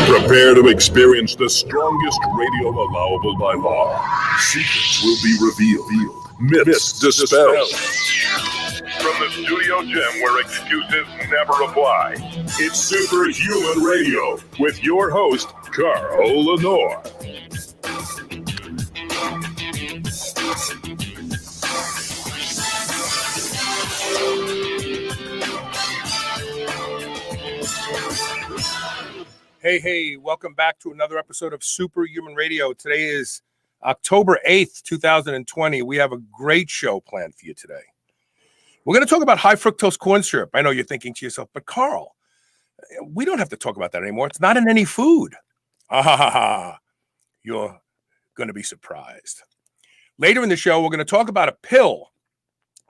Prepare to experience the strongest radio allowable by law. Secrets will be revealed. Myths dispelled. From the studio gym where excuses never apply, it's Superhuman Radio with your host, Carl Lenore. Hey, welcome back to another episode of Superhuman Radio. Today is October 8th, 2020. We have a great show planned for you today. We're going to talk about high fructose corn syrup. I know you're thinking to yourself, but Carl, we don't have to talk about that anymore. It's not in any food. You're going to be surprised. Later in the show, we're going to talk about a pill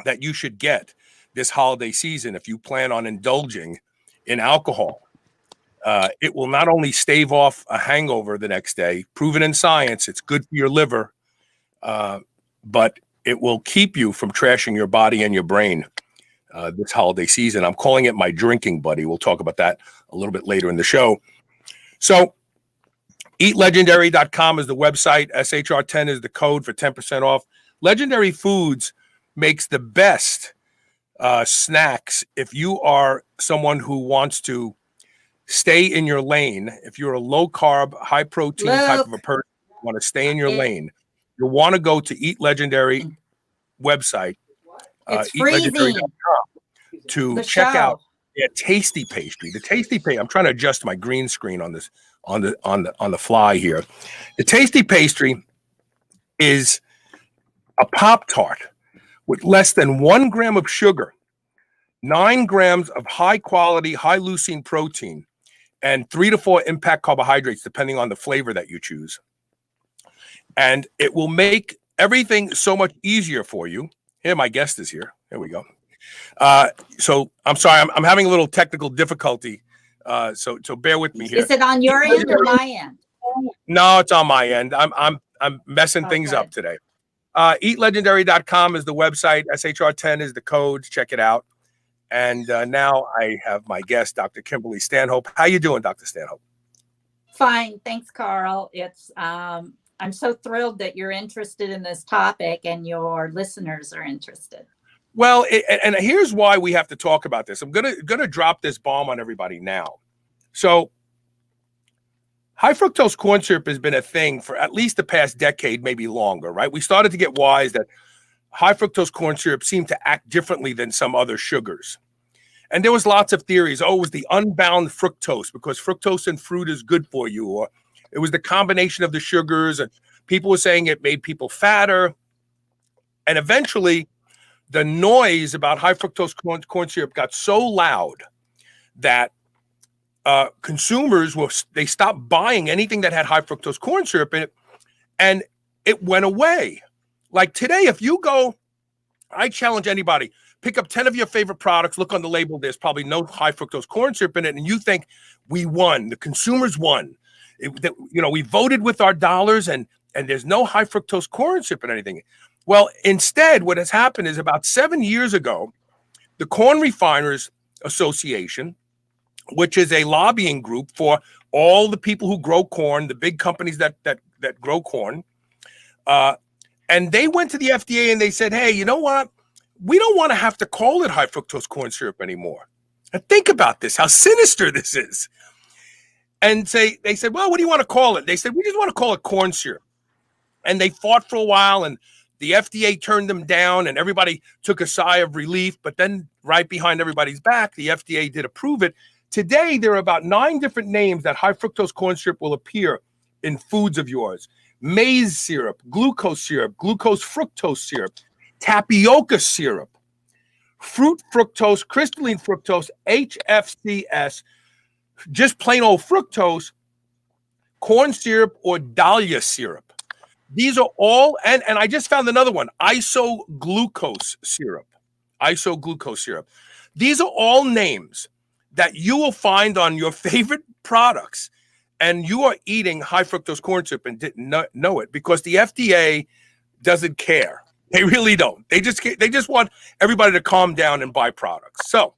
that you should get this holiday season if you plan on indulging in alcohol. It will not only stave off a hangover the next day, proven in science, it's good for your liver, but it will keep you from trashing your body and your brain this holiday season. I'm calling it my drinking buddy. We'll talk about that a little bit later in the show. So eatlegendary.com is the website. SHR10 is the code for 10% off. Legendary Foods makes the best snacks if you are someone who wants to stay in your lane. If you're a low carb, high protein type of a person, you want to stay in your lane, you'll want to go to Eat Legendary website, eatlegendary.com, to check out their tasty pastry. The tasty pastry. I'm trying to adjust my green screen on this on the fly here. The tasty pastry is a Pop-Tart with less than 1 gram of sugar, 9 grams of high quality, high leucine protein, and 3 to 4 impact carbohydrates, depending on the flavor that you choose. And it will make everything so much easier for you. Here, my guest is here. There we go. So I'm sorry, I'm having a little technical difficulty. So bear with me here. Is it on your end or my end? No, it's on my end. I'm messing things up today. Eatlegendary.com is the website. SHR10 is the code. Check it out. And now I have my guest, Dr. Kimberly Stanhope. How you doing, Dr. Stanhope? Fine. Thanks, Carl. It's I'm so thrilled that you're interested in this topic and your listeners are interested. Well, and here's why we have to talk about this. I'm gonna drop this bomb on everybody now. So high fructose corn syrup has been a thing for at least the past decade, maybe longer, right? We started to get wise that high fructose corn syrup seemed to act differently than some other sugars. And there was lots of theories. Oh, it was the unbound fructose because fructose in fruit is good for you. Or it was the combination of the sugars. And people were saying it made people fatter. And eventually, the noise about high fructose corn syrup got so loud that consumers they stopped buying anything that had high fructose corn syrup in it. And it went away. Like today, if you go, I challenge anybody, pick up 10 of your favorite products, look on the label, there's probably no high fructose corn syrup in it, and you think we won, the consumers won. We voted with our dollars and there's no high fructose corn syrup in anything. Well, instead, what has happened is about 7 years ago, the Corn Refiners Association, which is a lobbying group for all the people who grow corn, the big companies that grow corn, and they went to the FDA and they said, hey, you know what? We don't want to have to call it high fructose corn syrup anymore. And think about this, how sinister this is. And they said, well, what do you want to call it? They said, we just want to call it corn syrup. And they fought for a while and the FDA turned them down and everybody took a sigh of relief. But then right behind everybody's back, the FDA did approve it. Today, there are about 9 different names that high fructose corn syrup will appear in foods of yours. Maize syrup, glucose-fructose syrup, tapioca syrup, fruit fructose, crystalline fructose, HFCS, just plain old fructose, corn syrup, or Dahlia syrup. These are all, and I just found another one, isoglucose syrup. These are all names that you will find on your favorite products, and you are eating high fructose corn syrup and didn't know it because the FDA doesn't care. They really don't. They just want everybody to calm down and buy products. So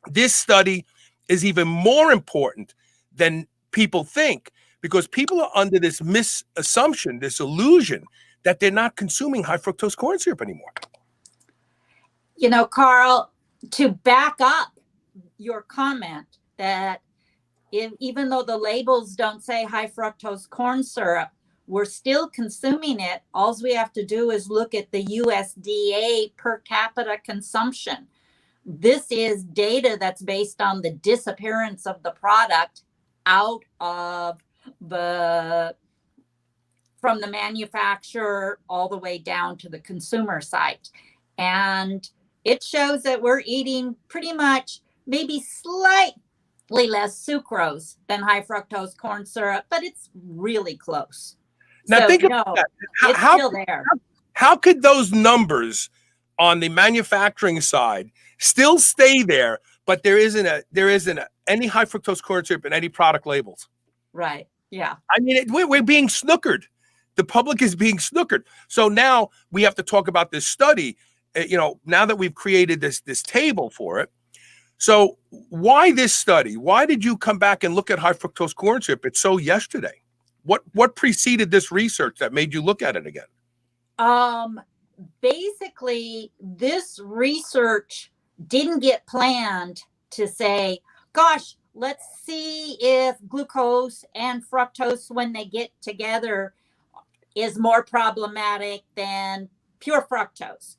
this study is even more important than people think, because people are under this misassumption, this illusion that they're not consuming high fructose corn syrup anymore. You know, Carl, to back up your comment that even though the labels don't say high fructose corn syrup, we're still consuming it. All we have to do is look at the USDA per capita consumption. This is data that's based on the disappearance of the product out of from the manufacturer all the way down to the consumer site. And it shows that we're eating pretty much maybe slightly less sucrose than high fructose corn syrup, but it's really close. Now so, think about that. It's still there. How could those numbers on the manufacturing side still stay there, but there isn't any high fructose corn syrup in any product labels? Right. Yeah. I mean, we're being snookered. The public is being snookered. So now we have to talk about this study. Now that we've created this table for it. So why this study? Why did you come back and look at high fructose corn syrup? It's so yesterday. What preceded this research that made you look at it again? Basically, this research didn't get planned to say, gosh, let's see if glucose and fructose, when they get together, is more problematic than pure fructose.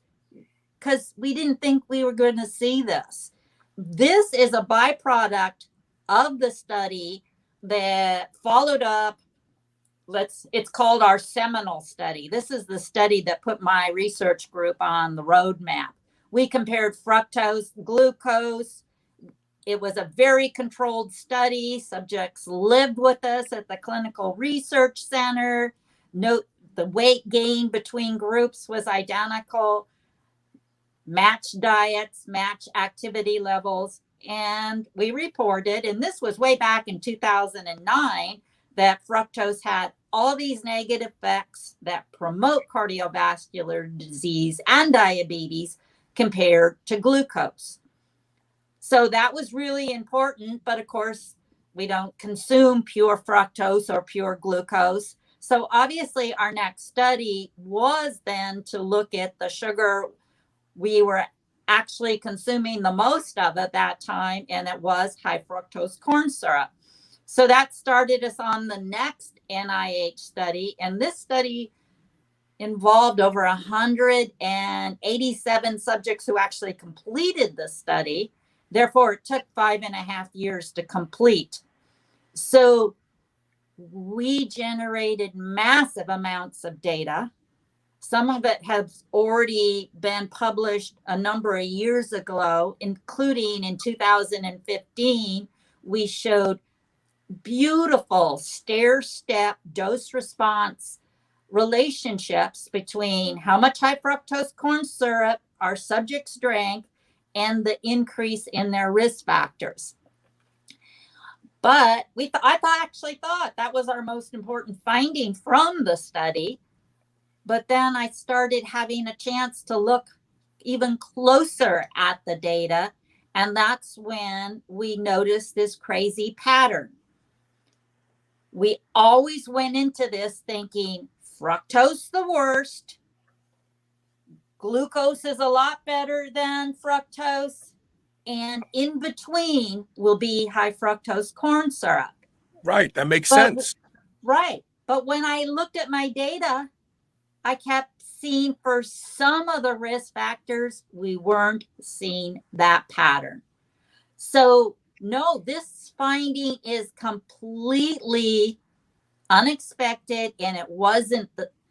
Because we didn't think we were going to see this. This is a byproduct of the study that followed up. It's called our seminal study. This is the study that put my research group on the roadmap. We compared fructose, glucose. It was a very controlled study. Subjects lived with us at the Clinical Research Center. Note the weight gain between groups was identical. Match diets, match activity levels. And we reported, and this was way back in 2009, that fructose had all these negative effects that promote cardiovascular disease and diabetes compared to glucose. So that was really important. But of course, we don't consume pure fructose or pure glucose. So obviously, our next study was then to look at the sugar we were actually consuming the most of at that time, and it was high fructose corn syrup. So that started us on the next NIH study, and this study involved over 187 subjects who actually completed the study. Therefore, it took 5.5 years to complete. So we generated massive amounts of data. Some of it has already been published a number of years ago, including in 2015, we showed beautiful stair-step dose response relationships between how much high fructose corn syrup our subjects drank and the increase in their risk factors. But I actually thought that was our most important finding from the study. But then I started having a chance to look even closer at the data. And that's when we noticed this crazy pattern. We always went into this thinking fructose the worst. Glucose is a lot better than fructose. And in between will be high fructose corn syrup. Right. That makes sense. Right. But when I looked at my data, I kept seeing for some of the risk factors, we weren't seeing that pattern. So no, this finding is completely unexpected, and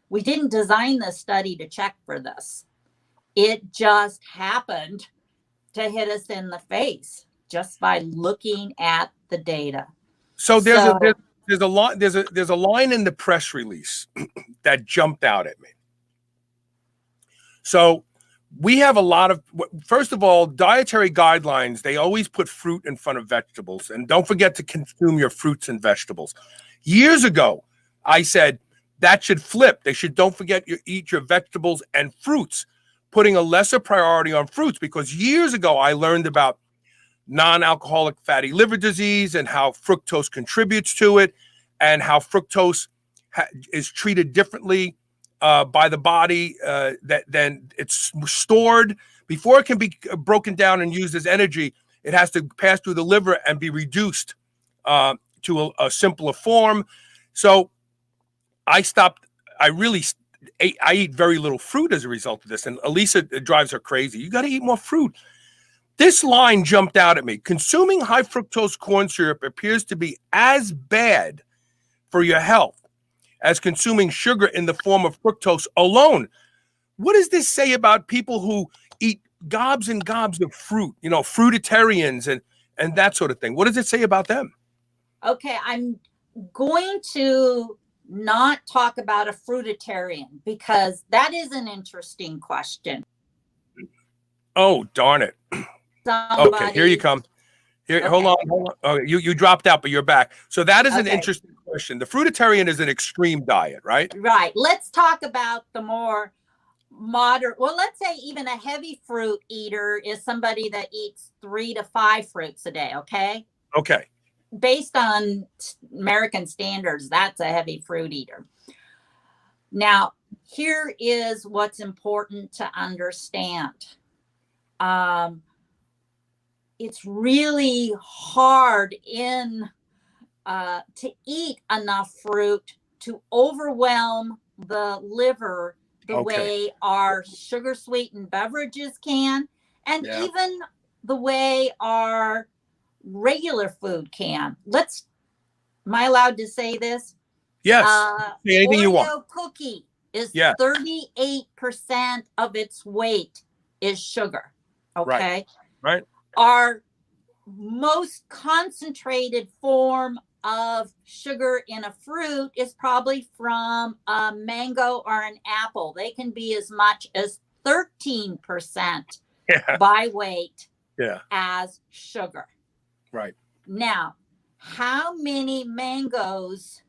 we didn't design this study to check for this. It just happened to hit us in the face just by looking at the data. So there's a line in the press release that jumped out at me. So we have a lot of, first of all, dietary guidelines, they always put fruit in front of vegetables. And don't forget to consume your fruits and vegetables. Years ago, I said, that should flip. They should, don't forget, you eat your vegetables and fruits, putting a lesser priority on fruits, because years ago I learned about non-alcoholic fatty liver disease and how fructose contributes to it, and how fructose is treated differently by the body, then it's stored before it can be broken down and used as energy. It has to pass through the liver and be reduced to a simpler form. So I stopped. I eat very little fruit as a result of this. And Elisa, it drives her crazy. You got to eat more fruit. This line jumped out at me. Consuming high fructose corn syrup appears to be as bad for your health as consuming sugar in the form of fructose alone. What does this say about people who eat gobs and gobs of fruit, fruitarians and that sort of thing? What does it say about them? Okay, I'm going to not talk about a fruitarian because that is an interesting question. Oh, darn it. Okay, here you come. Here, okay. Hold on. Oh, you dropped out, but you're back. So that is an interesting question. The fruitarian is an extreme diet, right? Right. Let's talk about the more moderate. Well, let's say even a heavy fruit eater is somebody that eats 3 to 5 fruits a day. Okay. Okay. Based on American standards, that's a heavy fruit eater. Now, here is what's important to understand. It's really hard to eat enough fruit to overwhelm the liver the way our sugar sweetened beverages can, and even the way our regular food can. Am I allowed to say this? Yes. Anything you want. Oreo cookie is 38% of its weight is sugar. Okay. Right. Our most concentrated form of sugar in a fruit is probably from a mango or an apple. They can be as much as 13% by weight as sugar. Right. Now, how many mangoes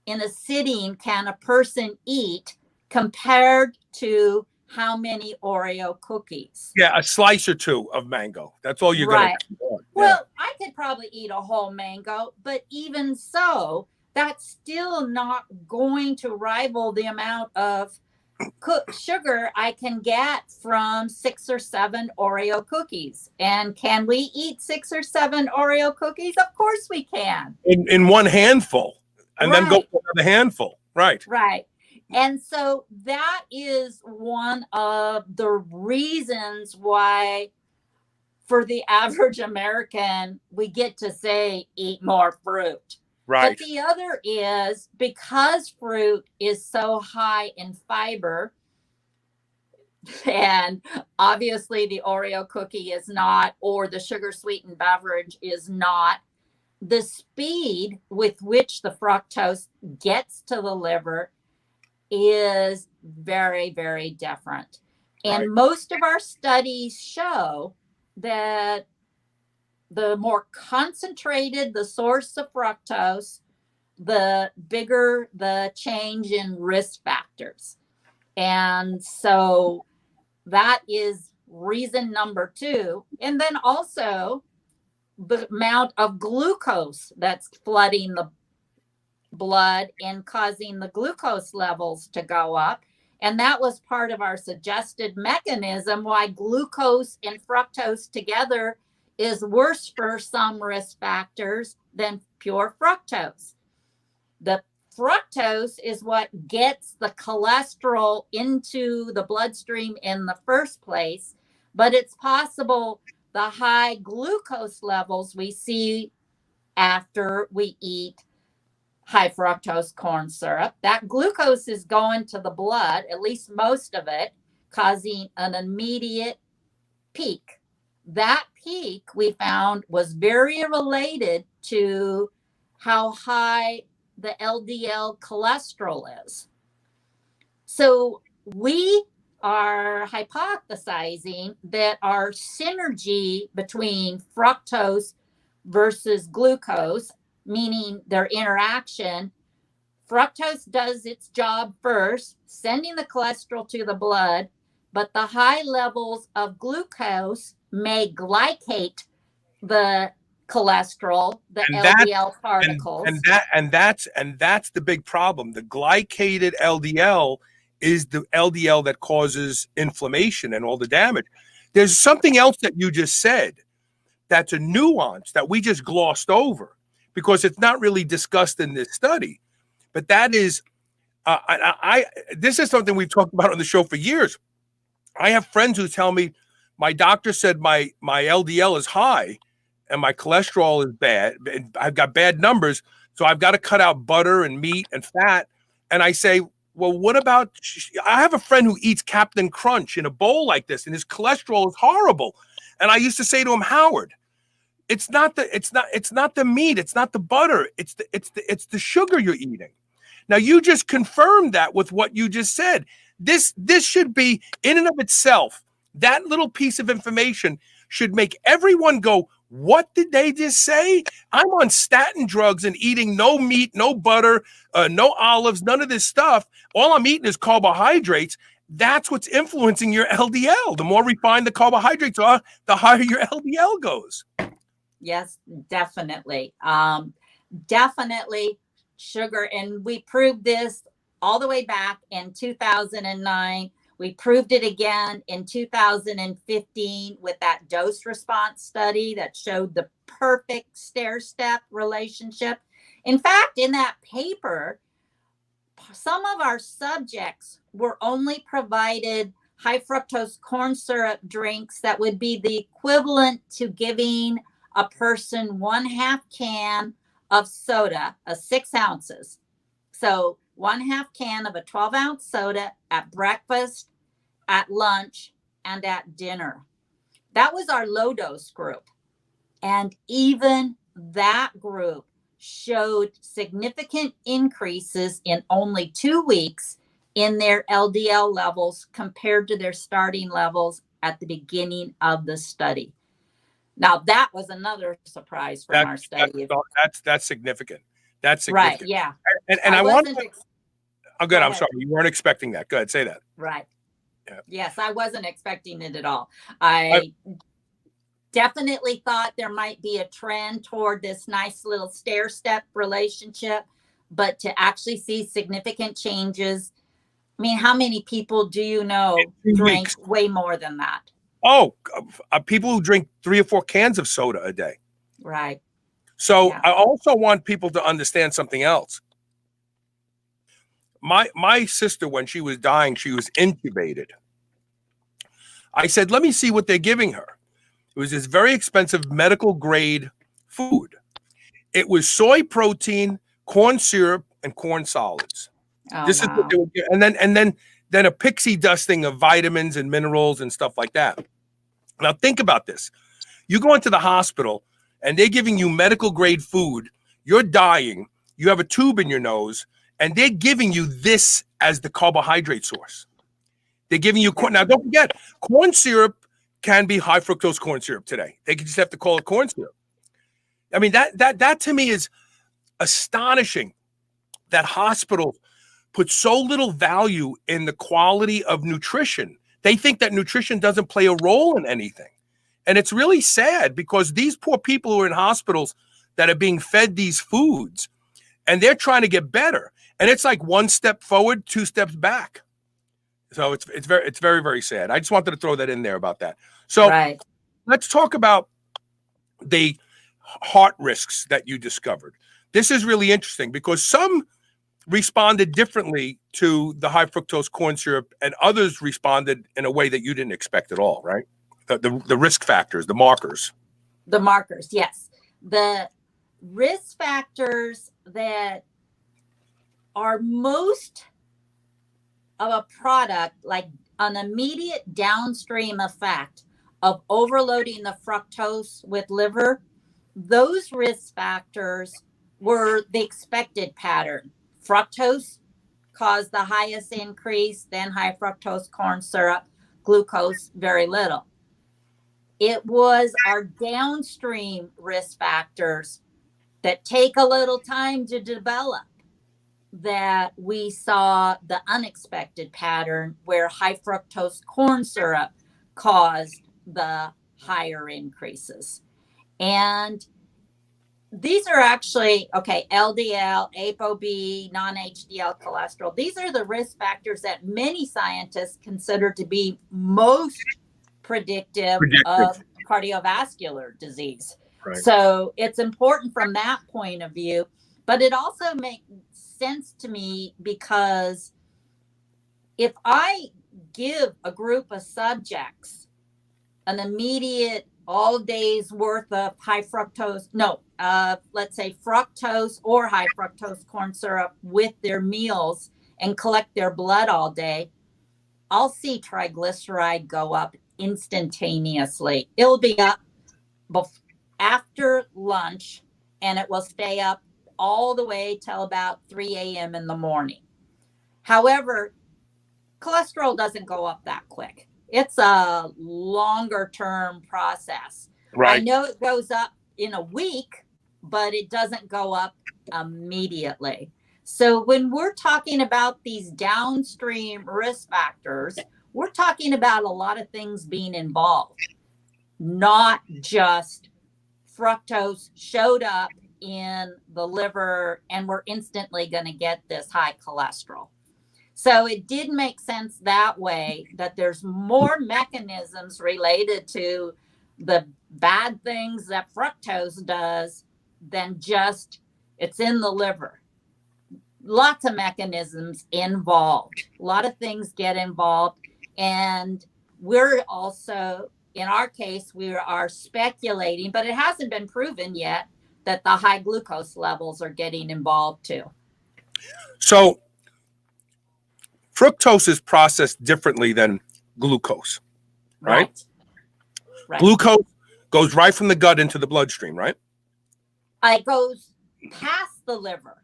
in a sitting can a person eat compared to how many Oreo cookies? Yeah, a slice or two of mango. That's all you're going to do. Well, I could probably eat a whole mango, but even so, that's still not going to rival the amount of sugar I can get from 6 or 7 Oreo cookies. And can we eat 6 or 7 Oreo cookies? Of course we can. In one handful, and then go for another handful. Right. Right. And so that is one of the reasons why, for the average American, we get to say, eat more fruit. Right. But the other is because fruit is so high in fiber, and obviously the Oreo cookie is not, or the sugar sweetened beverage is not, the speed with which the fructose gets to the liver is very, very different. And most of our studies show that the more concentrated the source of fructose, the bigger the change in risk factors. And so that is reason number 2. And then also the amount of glucose that's flooding the blood and causing the glucose levels to go up. And that was part of our suggested mechanism why glucose and fructose together is worse for some risk factors than pure fructose. The fructose is what gets the cholesterol into the bloodstream in the first place, but it's possible the high glucose levels we see after we eat high fructose corn syrup, that glucose is going to the blood, at least most of it, causing an immediate peak. That peak we found was very related to how high the LDL cholesterol is. So we are hypothesizing that our synergy between fructose versus glucose, meaning their interaction, Fructose does its job first, sending the cholesterol to the blood, but the high levels of glucose may glycate the cholesterol, the And that LDL particles. that's the big problem. The glycated LDL is the LDL that causes inflammation and all the damage. There's something else that you just said that's a nuance that we just glossed over because it's not really discussed in this study. But that is, this is something we've talked about on the show for years. I have friends who tell me my doctor said my LDL is high and my cholesterol is bad. And I've got bad numbers, so I've got to cut out butter and meat and fat. And I say, well, what about? I have a friend who eats Captain Crunch in a bowl like this, and his cholesterol is horrible. And I used to say to him, Howard, it's not the meat, it's not the butter, it's the sugar you're eating. Now you just confirmed that with what you just said. This should be in and of itself. That little piece of information should make everyone go, what did they just say? I'm on statin drugs and eating no meat, no butter, no olives, none of this stuff. All I'm eating is carbohydrates. That's what's influencing your LDL. The more refined the carbohydrates are, the higher your LDL goes. Yes, definitely. Definitely sugar. And we proved this all the way back in 2009. We proved it again in 2015 with that dose response study that showed the perfect stair-step relationship. In fact, in that paper, some of our subjects were only provided high fructose corn syrup drinks that would be the equivalent to giving a person 1/2 can of soda, 6 ounces. So 1/2 can of a 12-ounce soda at breakfast, at lunch, and at dinner. That was our low dose group. And even that group showed significant increases in only 2 weeks in their LDL levels compared to their starting levels at the beginning of the study. Now, that was another surprise from our study. That's significant. That's significant. Right, yeah. And I want to... Oh, good. I'm sorry. You weren't expecting that. Go ahead. Say that. Right. Yeah. Yes, I wasn't expecting it at all. I definitely thought there might be a trend toward this nice little stair-step relationship, but to actually see significant changes. I mean, how many people do you know drink way more than that? Oh, people who drink 3 or 4 cans of soda a day. Right. So yeah. I also want people to understand something else. My sister, when she was dying, she was intubated. I said, let me see what they're giving her. It was this very expensive medical grade food. It was soy protein, corn syrup, and corn solids. Oh, this is what they would get. And then a pixie dusting of vitamins and minerals and stuff like that. Now think about this. You go into the hospital and they're giving you medical grade food. You're dying. You have a tube in your nose and they're giving you this as the carbohydrate source. They're giving you corn. Now don't forget, corn syrup can be high fructose corn syrup today. They just have to call it corn syrup. I mean, that to me is astonishing that hospitals put so little value in the quality of nutrition. They think that nutrition doesn't play a role in anything. And it's really sad because these poor people who are in hospitals that are being fed these foods and they're trying to get better. And it's like 1 step forward, 2 steps back. So it's very, very sad. I just wanted to throw that in there about that. So Let's talk about the heart risks that you discovered. This is really interesting because some responded differently to the high fructose corn syrup and others responded in a way that you didn't expect at all, right? The risk factors, the markers. The markers, yes. The risk factors that are most of a product, like an immediate downstream effect of overloading the fructose with liver, those risk factors were the expected pattern. Fructose caused the highest increase, then high fructose corn syrup, glucose, very little. It was our downstream risk factors that take a little time to develop. that we saw the unexpected pattern where high fructose corn syrup caused the higher increases. And these are actually, okay, LDL, ApoB, non-HDL cholesterol. These are the risk factors that many scientists consider to be most predictive of cardiovascular disease. Right. So it's important from that point of view, but it also makes sense to me because if I give a group of subjects an immediate all days worth of high fructose, let's say fructose or high fructose corn syrup with their meals and collect their blood all day, I'll see triglyceride go up instantaneously. It'll be up after lunch and it will stay up all the way till about 3 a.m. in the morning. However, cholesterol doesn't go up that quick. It's a longer term process. Right. I know it goes up in a week, but it doesn't go up immediately. So when we're talking about these downstream risk factors, we're talking about a lot of things being involved, not just fructose showed up in the liver and we're instantly going to get this high cholesterol. So it did make sense that way, that there's more mechanisms related to the bad things that fructose does than just it's in the liver. Lots of mechanisms involved. A lot of things get involved. And we're also, in our case, we are speculating, but it hasn't been proven yet, that the high glucose levels are getting involved too. So fructose is processed differently than glucose, right? Right. Glucose goes right from the gut into the bloodstream, right? It goes past the liver.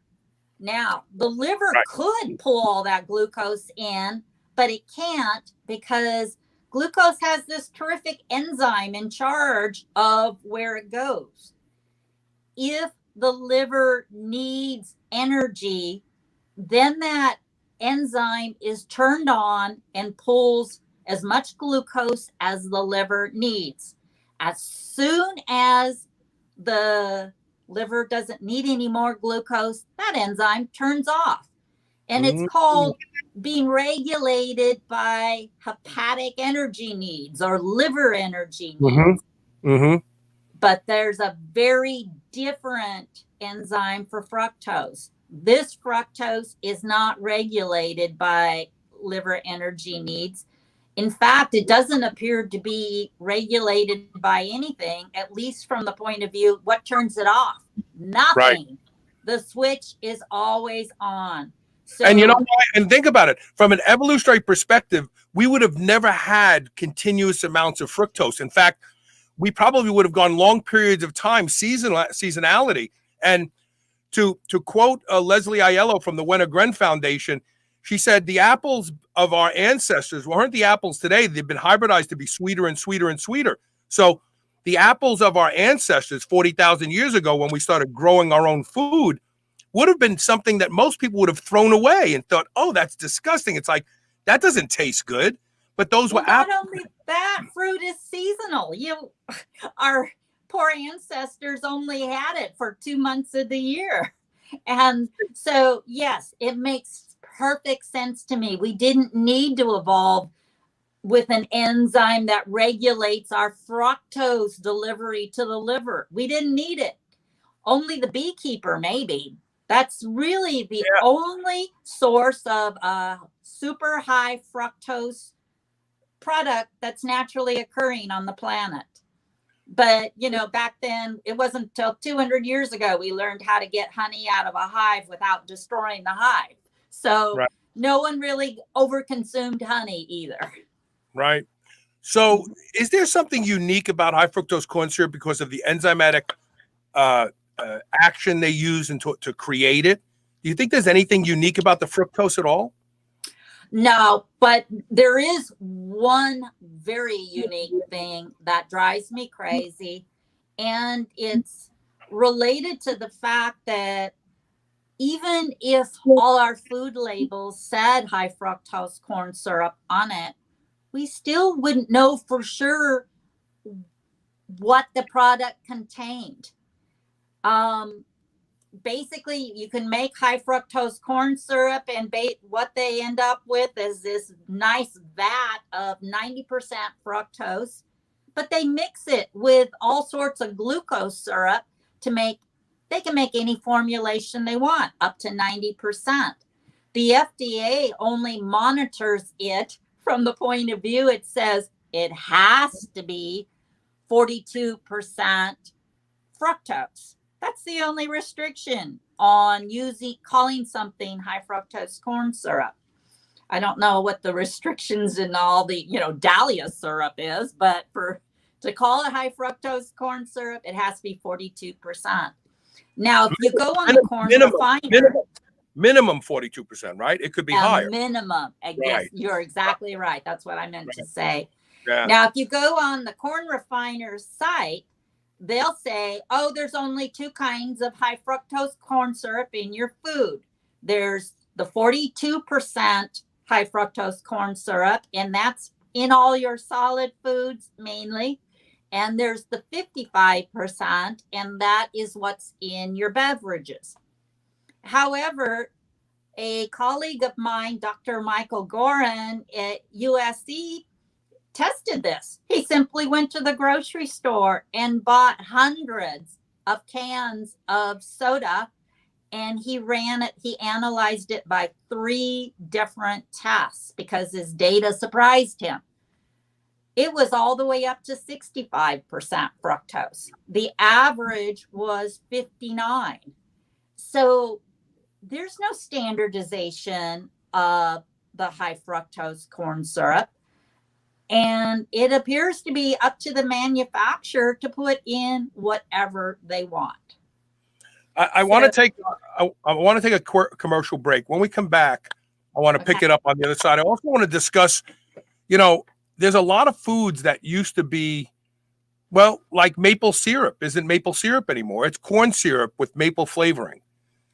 Now, the liver could pull all that glucose in, but it can't because glucose has this terrific enzyme in charge of where it goes. If the liver needs energy, then that enzyme is turned on and pulls as much glucose as the liver needs. As soon as the liver doesn't need any more glucose, that enzyme turns off. And it's called being regulated by hepatic energy needs or liver energy needs. But there's a very different enzyme for fructose. This fructose is not regulated by liver energy needs. In fact, it doesn't appear to be regulated by anything, at least from the point of view, what turns it off? Nothing. Right. The switch is always on. So, and you know why? And think about it. From an evolutionary perspective, we would have never had continuous amounts of fructose. In fact, we probably would have gone long periods of time, seasonality. And to quote Leslie Aiello from the Wenner-Gren Foundation, she said, the apples of our ancestors weren't the apples today. They've been hybridized to be sweeter and sweeter and sweeter. So the apples of our ancestors 40,000 years ago, when we started growing our own food, would have been something that most people would have thrown away and thought, oh, that's disgusting. It's like, that doesn't taste good. But those were not only that, fruit is seasonal. Our poor ancestors only had it for 2 months of the year. And so, yes, it makes perfect sense to me. We didn't need to evolve with an enzyme that regulates our fructose delivery to the liver. We didn't need it. Only the beekeeper, maybe. That's really the only source of super high fructose product that's naturally occurring on the planet. But, back then, it wasn't until 200 years ago we learned how to get honey out of a hive without destroying the hive. So no one really overconsumed honey either. Right. So is there something unique about high fructose corn syrup because of the enzymatic action they use to create it? Do you think there's anything unique about the fructose at all? No, but there is one very unique thing that drives me crazy, and it's related to the fact that even if all our food labels said high fructose corn syrup on it, we still wouldn't know for sure what the product contained. Basically, you can make high fructose corn syrup, and what they end up with is this nice vat of 90% fructose, but they mix it with all sorts of glucose syrup they can make any formulation they want, up to 90%. The FDA only monitors it from the point of view, it says it has to be 42% fructose. That's the only restriction on calling something high fructose corn syrup. I don't know what the restrictions in all the, Dahlia syrup is, but to call it high fructose corn syrup, it has to be 42%. Now, if you go on the corn refiner, minimum 42%, right? It could be higher. Minimum. Right. Yes, you're exactly right. That's what I meant to say. Yeah. Now, if you go on the corn refiner's site, they'll say, oh, there's only 2 kinds of high fructose corn syrup in your food. There's the 42% high fructose corn syrup, and that's in all your solid foods mainly. And there's the 55%, and that is what's in your beverages. However, a colleague of mine, Dr. Michael Gorin at USC, tested this. He simply went to the grocery store and bought hundreds of cans of soda, and he analyzed it by 3 different tests because his data surprised him. It was all the way up to 65% fructose. The average was 59. So there's no standardization of the high fructose corn syrup. And it appears to be up to the manufacturer to put in whatever they want. I want to take a commercial break. When we come back, I want to pick it up on the other side. I also want to discuss, there's a lot of foods that used to be, like maple syrup isn't maple syrup anymore. It's corn syrup with maple flavoring.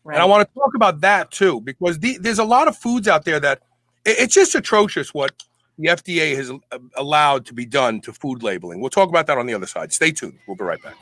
Right. And I want to talk about that too, because there's a lot of foods out there that it's just atrocious what the FDA has allowed to be done to food labeling. We'll talk about that on the other side. Stay tuned. We'll be right back.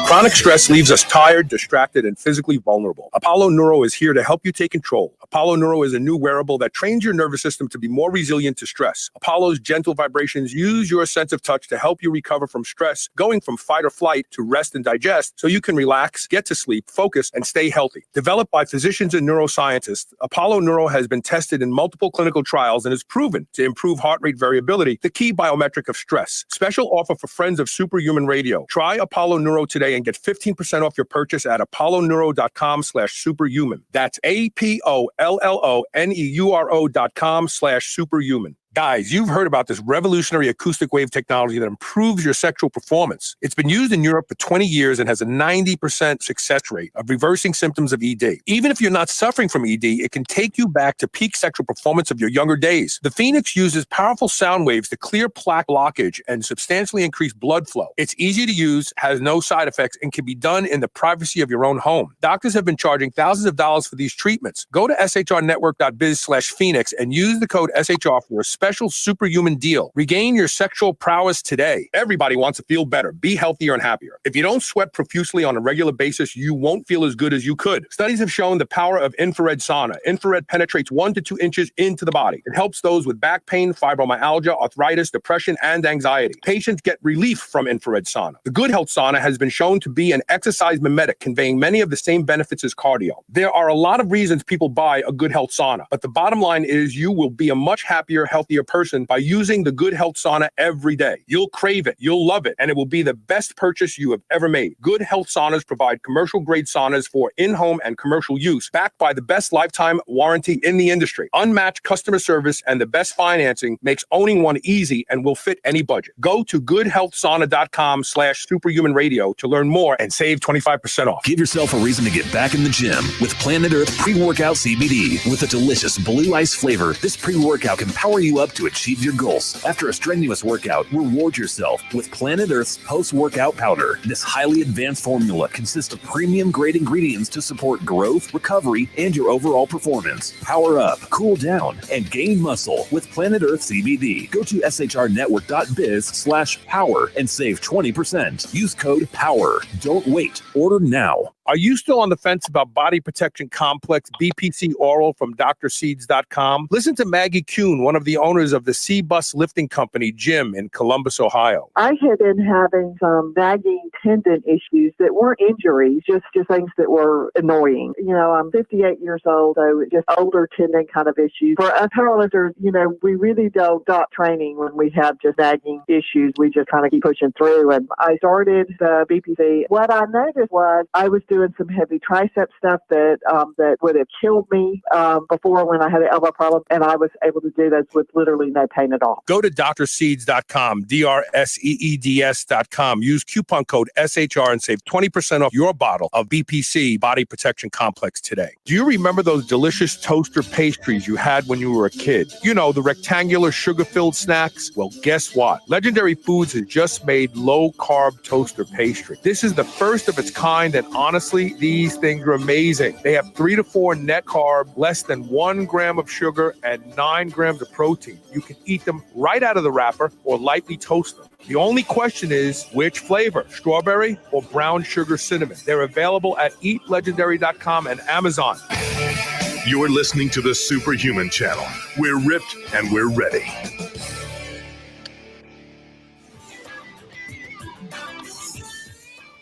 Chronic stress leaves us tired, distracted, and physically vulnerable. Apollo Neuro is here to help you take control. Apollo Neuro is a new wearable that trains your nervous system to be more resilient to stress. Apollo's gentle vibrations use your sense of touch to help you recover from stress, going from fight or flight to rest and digest so you can relax, get to sleep, focus, and stay healthy. Developed by physicians and neuroscientists, Apollo Neuro has been tested in multiple clinical trials and is proven to improve heart rate variability, the key biometric of stress. Special offer for friends of Superhuman Radio. Try Apollo Neuro today and get 15% off your purchase at apolloneuro.com/superhuman. That's APOLLONEURO.com/superhuman. Guys, you've heard about this revolutionary acoustic wave technology that improves your sexual performance. It's been used in Europe for 20 years and has a 90% success rate of reversing symptoms of ED. Even if you're not suffering from ED, it can take you back to peak sexual performance of your younger days. The Phoenix uses powerful sound waves to clear plaque blockage and substantially increase blood flow. It's easy to use, has no side effects, and can be done in the privacy of your own home. Doctors have been charging thousands of dollars for these treatments. Go to shrnetwork.biz/Phoenix and use the code SHR for a special superhuman deal. Regain your sexual prowess today. Everybody wants to feel better, be healthier and happier. If you don't sweat profusely on a regular basis, you won't feel as good as you could. Studies have shown the power of infrared sauna. Infrared penetrates 1 to 2 inches into the body. It helps those with back pain, fibromyalgia, arthritis, depression, and anxiety. Patients get relief from infrared sauna. The Good Health Sauna has been shown to be an exercise mimetic, conveying many of the same benefits as cardio. There are a lot of reasons people buy a Good Health Sauna, but the bottom line is you will be a much happier, healthier person by using the Good Health Sauna every day. You'll crave it, you'll love it, and it will be the best purchase you have ever made. Good Health Saunas provide commercial-grade saunas for in-home and commercial use, backed by the best lifetime warranty in the industry. Unmatched customer service and the best financing makes owning one easy and will fit any budget. Go to goodhealthsauna.com/superhumanradio to learn more and save 25% off. Give yourself a reason to get back in the gym with Planet Earth Pre-Workout CBD. With a delicious blue ice flavor, this pre-workout can power you you up to achieve your goals. After a strenuous workout, reward yourself with Planet Earth's post-workout powder. This highly advanced formula consists of premium-grade ingredients to support growth, recovery, and your overall performance. Power up, cool down, and gain muscle with Planet Earth CBD. Go to shrnetwork.biz/power and save 20%. Use code POWER. Don't wait. Order now. Are you still on the fence about body protection complex BPC Oral from drseeds.com? Listen to Maggie Kuhn, one of the owners of the C-Bus Lifting Company gym in Columbus, Ohio. I had been having some nagging tendon issues that weren't injuries, just things that were annoying. I'm 58 years old, so just older tendon kind of issues. For us powerlifters, we really don't stop training when we have just nagging issues. We just kind of keep pushing through. And I started the BPC. What I noticed was I was doing some heavy tricep stuff that would have killed me before when I had an elbow problem, and I was able to do this with literally no pain at all. Go to drseeds.com, drseeds.com. Use coupon code SHR and save 20% off your bottle of BPC Body Protection Complex today. Do you remember those delicious toaster pastries you had when you were a kid? The rectangular sugar-filled snacks? Well, guess what? Legendary Foods has just made low-carb toaster pastry. This is the first of its kind, and honestly, these things are amazing. They have 3 to 4 net carb, less than 1 gram of sugar, and 9 grams of protein. You can eat them right out of the wrapper or lightly toast them. The only question is, which flavor? Strawberry or brown sugar cinnamon? They're available at eatlegendary.com and Amazon. You're listening to the Superhuman Channel. We're ripped and we're ready.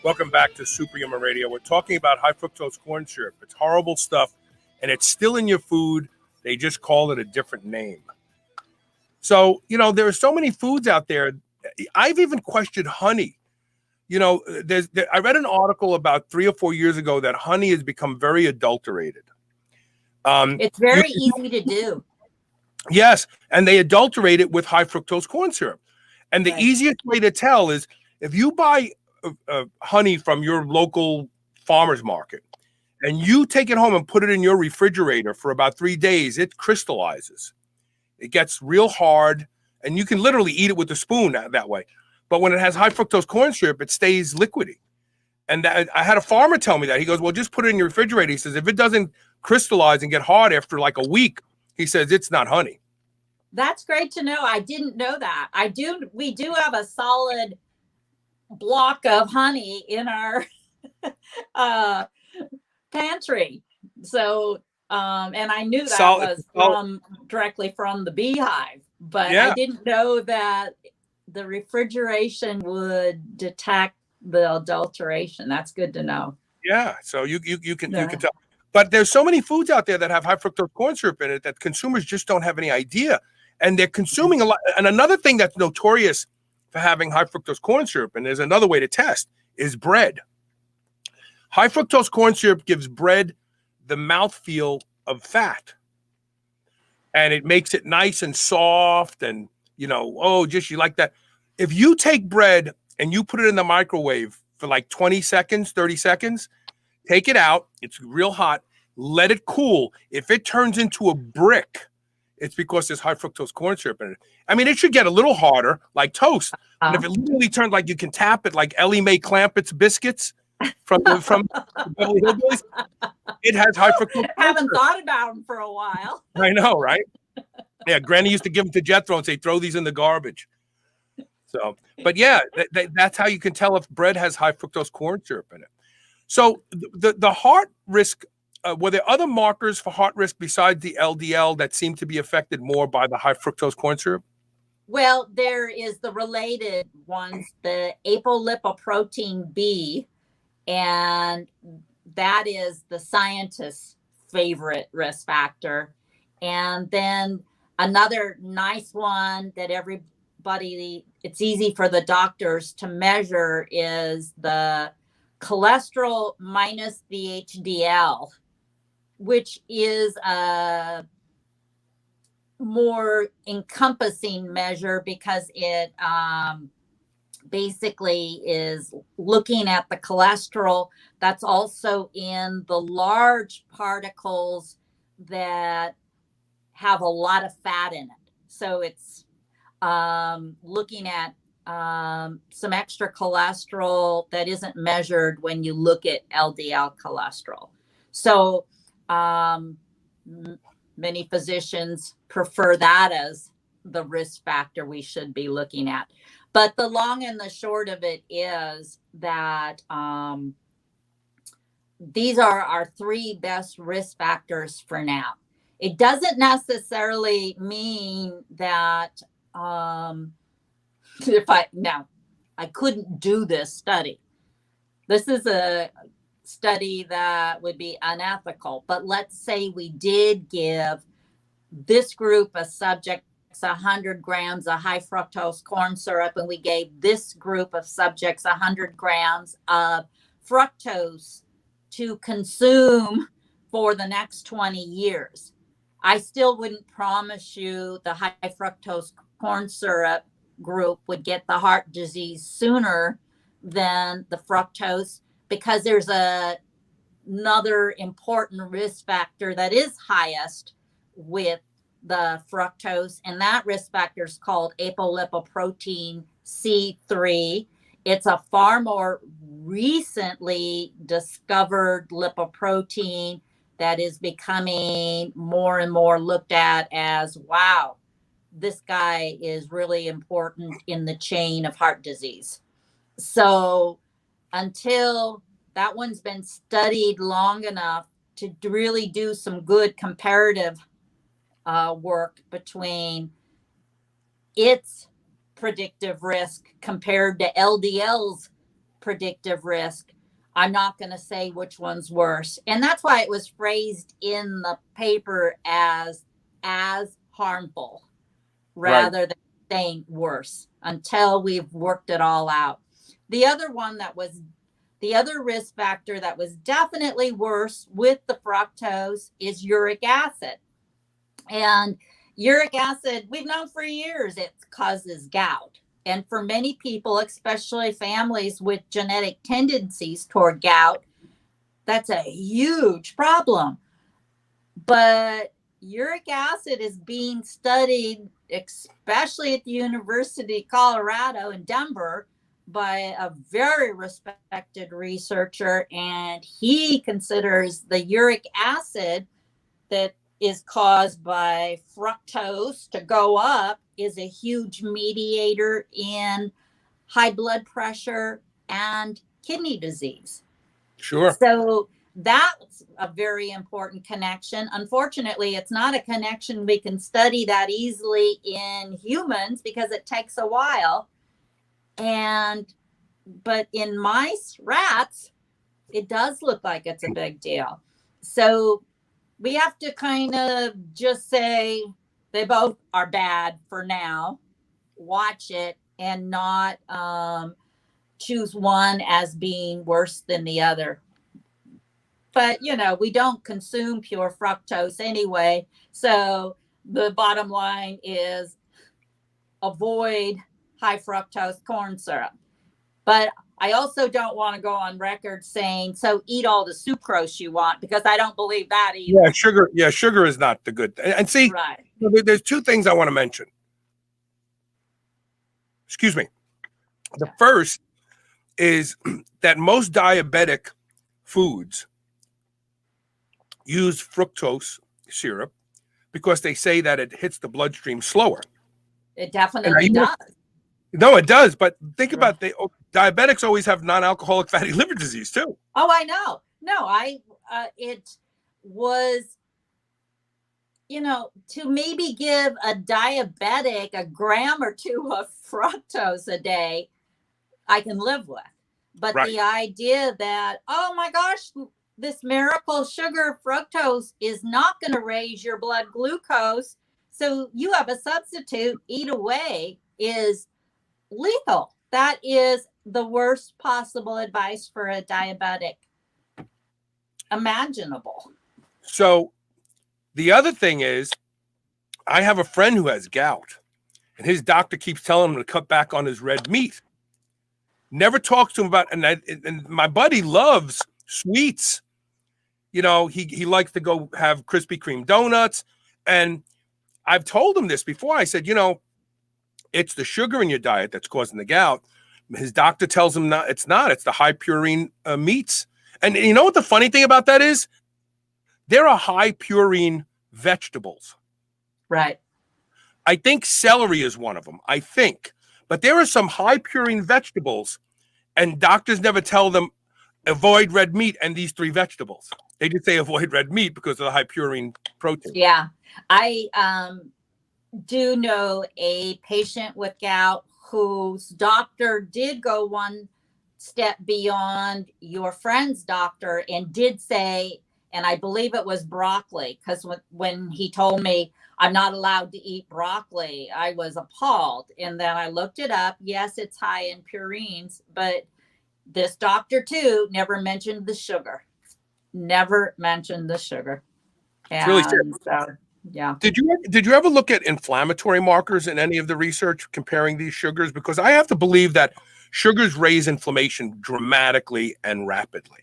Welcome back to Superhuman Radio. We're talking about high fructose corn syrup. It's horrible stuff, and it's still in your food. They just call it a different name. So, there are so many foods out there. I've even questioned honey. I read an article about 3 or 4 years ago that honey has become very adulterated. It's very easy to do. Yes, and they adulterate it with high fructose corn syrup. And the easiest way to tell is if you buy honey from your local farmer's market and you take it home and put it in your refrigerator for about 3 days, it crystallizes. It gets real hard, and you can literally eat it with a spoon that way. But when it has high fructose corn syrup, it stays liquidy. And I had a farmer tell me that. He goes, well, just put it in your refrigerator. He says, if it doesn't crystallize and get hard after like a week, he says, it's not honey. That's great to know. I didn't know that. We do have a solid block of honey in our pantry. So, and I knew that was directly from the beehive, but I didn't know that the refrigeration would detect the adulteration. That's good to know. Yeah. So you can tell. But there's so many foods out there that have high fructose corn syrup in it that consumers just don't have any idea. And they're consuming a lot. And another thing that's notorious for having high fructose corn syrup, and there's another way to test, is bread. High fructose corn syrup gives bread the mouthfeel of fat. And it makes it nice and soft and, you like that. If you take bread and you put it in the microwave for like 20 seconds, 30 seconds, take it out. It's real hot. Let it cool. If it turns into a brick, it's because there's high fructose corn syrup in it. I mean, it should get a little harder, like toast. And if it literally turns like you can tap it, like Ellie Mae Clampett's biscuits from Beverly Hillbillies, it has high fructose. I haven't thought about them for a while. I know, right? Yeah, Granny used to give them to Jethro and say, "Throw these in the garbage." So, but yeah, that's how you can tell if bread has high fructose corn syrup in it. So the heart risk. Were there other markers for heart risk besides the LDL that seem to be affected more by the high fructose corn syrup? Well, there is the related ones, the apolipoprotein B, and that is the scientist's favorite risk factor. And then another nice one that it's easy for the doctors to measure is the cholesterol minus the HDL, which is a more encompassing measure because it basically is looking at the cholesterol that's also in the large particles that have a lot of fat in it. So it's looking at some extra cholesterol that isn't measured when you look at LDL cholesterol. So many physicians prefer that as the risk factor we should be looking at. But the long and the short of it is that these are our 3 best risk factors for now. It doesn't necessarily mean that I couldn't do this study. This is a study that would be unethical, but let's say we did give this group of subjects 100 grams of high fructose corn syrup, and we gave this group of subjects 100 grams of fructose to consume for the next 20 years. I still wouldn't promise you the high fructose corn syrup group would get the heart disease sooner than the fructose, because there's another important risk factor that is highest with the fructose, and that risk factor is called apolipoprotein C3. It's a far more recently discovered lipoprotein that is becoming more and more looked at as, wow, this guy is really important in the chain of heart disease. So until that one's been studied long enough to really do some good comparative work between its predictive risk compared to LDL's predictive risk, I'm not going to say which one's worse. And that's why it was phrased in the paper as harmful rather than saying worse, until we've worked it all out. The other risk factor that was definitely worse with the fructose is uric acid. And uric acid, we've known for years it causes gout. And for many people, especially families with genetic tendencies toward gout, that's a huge problem. But uric acid is being studied, especially at the University of Colorado in Denver, by a very respected researcher. And he considers the uric acid that is caused by fructose to go up is a huge mediator in high blood pressure and kidney disease. Sure. So that's a very important connection. Unfortunately, it's not a connection we can study that easily in humans because it takes a while. But in mice, rats, it does look like it's a big deal. So we have to kind of just say they both are bad for now, watch it, and not choose one as being worse than the other. But, we don't consume pure fructose anyway. So the bottom line is avoid high fructose corn syrup. But I also don't want to go on record saying, so eat all the sucrose you want, because I don't believe that either. Sugar is not the good thing. And see, right. There's 2 things I want to mention. Excuse me. The first is that most diabetic foods use fructose syrup because they say that it hits the bloodstream slower. It definitely does. No, it does. But think about diabetics always have non-alcoholic fatty liver disease too. Oh, I know. No, it was, to maybe give a diabetic a gram or 2 of fructose a day, I can live with. But the idea that, oh my gosh, this miracle sugar fructose is not going to raise your blood glucose, so you have a substitute, eat away, is lethal. That is the worst possible advice for a diabetic imaginable. So the other thing is, I have a friend who has gout, and his doctor keeps telling him to cut back on his red meat. Never talks to him about, and my buddy loves sweets. He likes to go have Krispy Kreme donuts, and I've told him this before. I said, it's the sugar in your diet that's causing the gout. His doctor tells him not. It's not. It's the high purine meats. And you know what the funny thing about that is? There are high purine vegetables. Right. I think celery is one of them. I think. But there are some high purine vegetables, and doctors never tell them avoid red meat and these 3 vegetables. They just say avoid red meat because of the high purine protein. Yeah. I do know a patient with gout whose doctor did go one step beyond your friend's doctor and did say, and I believe it was broccoli, because when he told me I'm not allowed to eat broccoli, I was appalled. And then I looked it up. Yes, it's high in purines, but this doctor too never mentioned the sugar. Never mentioned the sugar. It's really And yeah. Did you ever look at inflammatory markers in any of the research comparing these sugars? Because I have to believe that sugars raise inflammation dramatically and rapidly.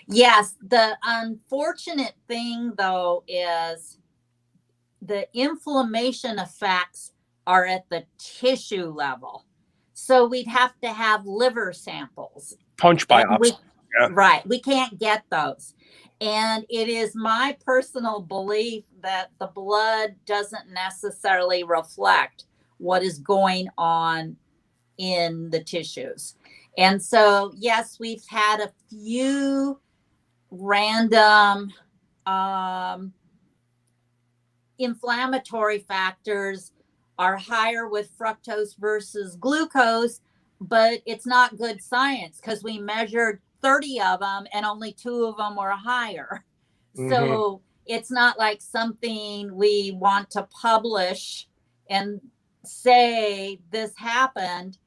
Yes. The unfortunate thing, though, is the inflammation effects are at the tissue level. So we'd have to have liver samples. Punch biopsy. Right. We can't get those. And it is my personal belief that the blood doesn't necessarily reflect what is going on in the tissues. And so, yes, we've had a few random inflammatory factors are higher with fructose versus glucose, but it's not good science because we measured 30 of them and only 2 of them were higher. Mm-hmm. So it's not like something we want to publish and say this happened.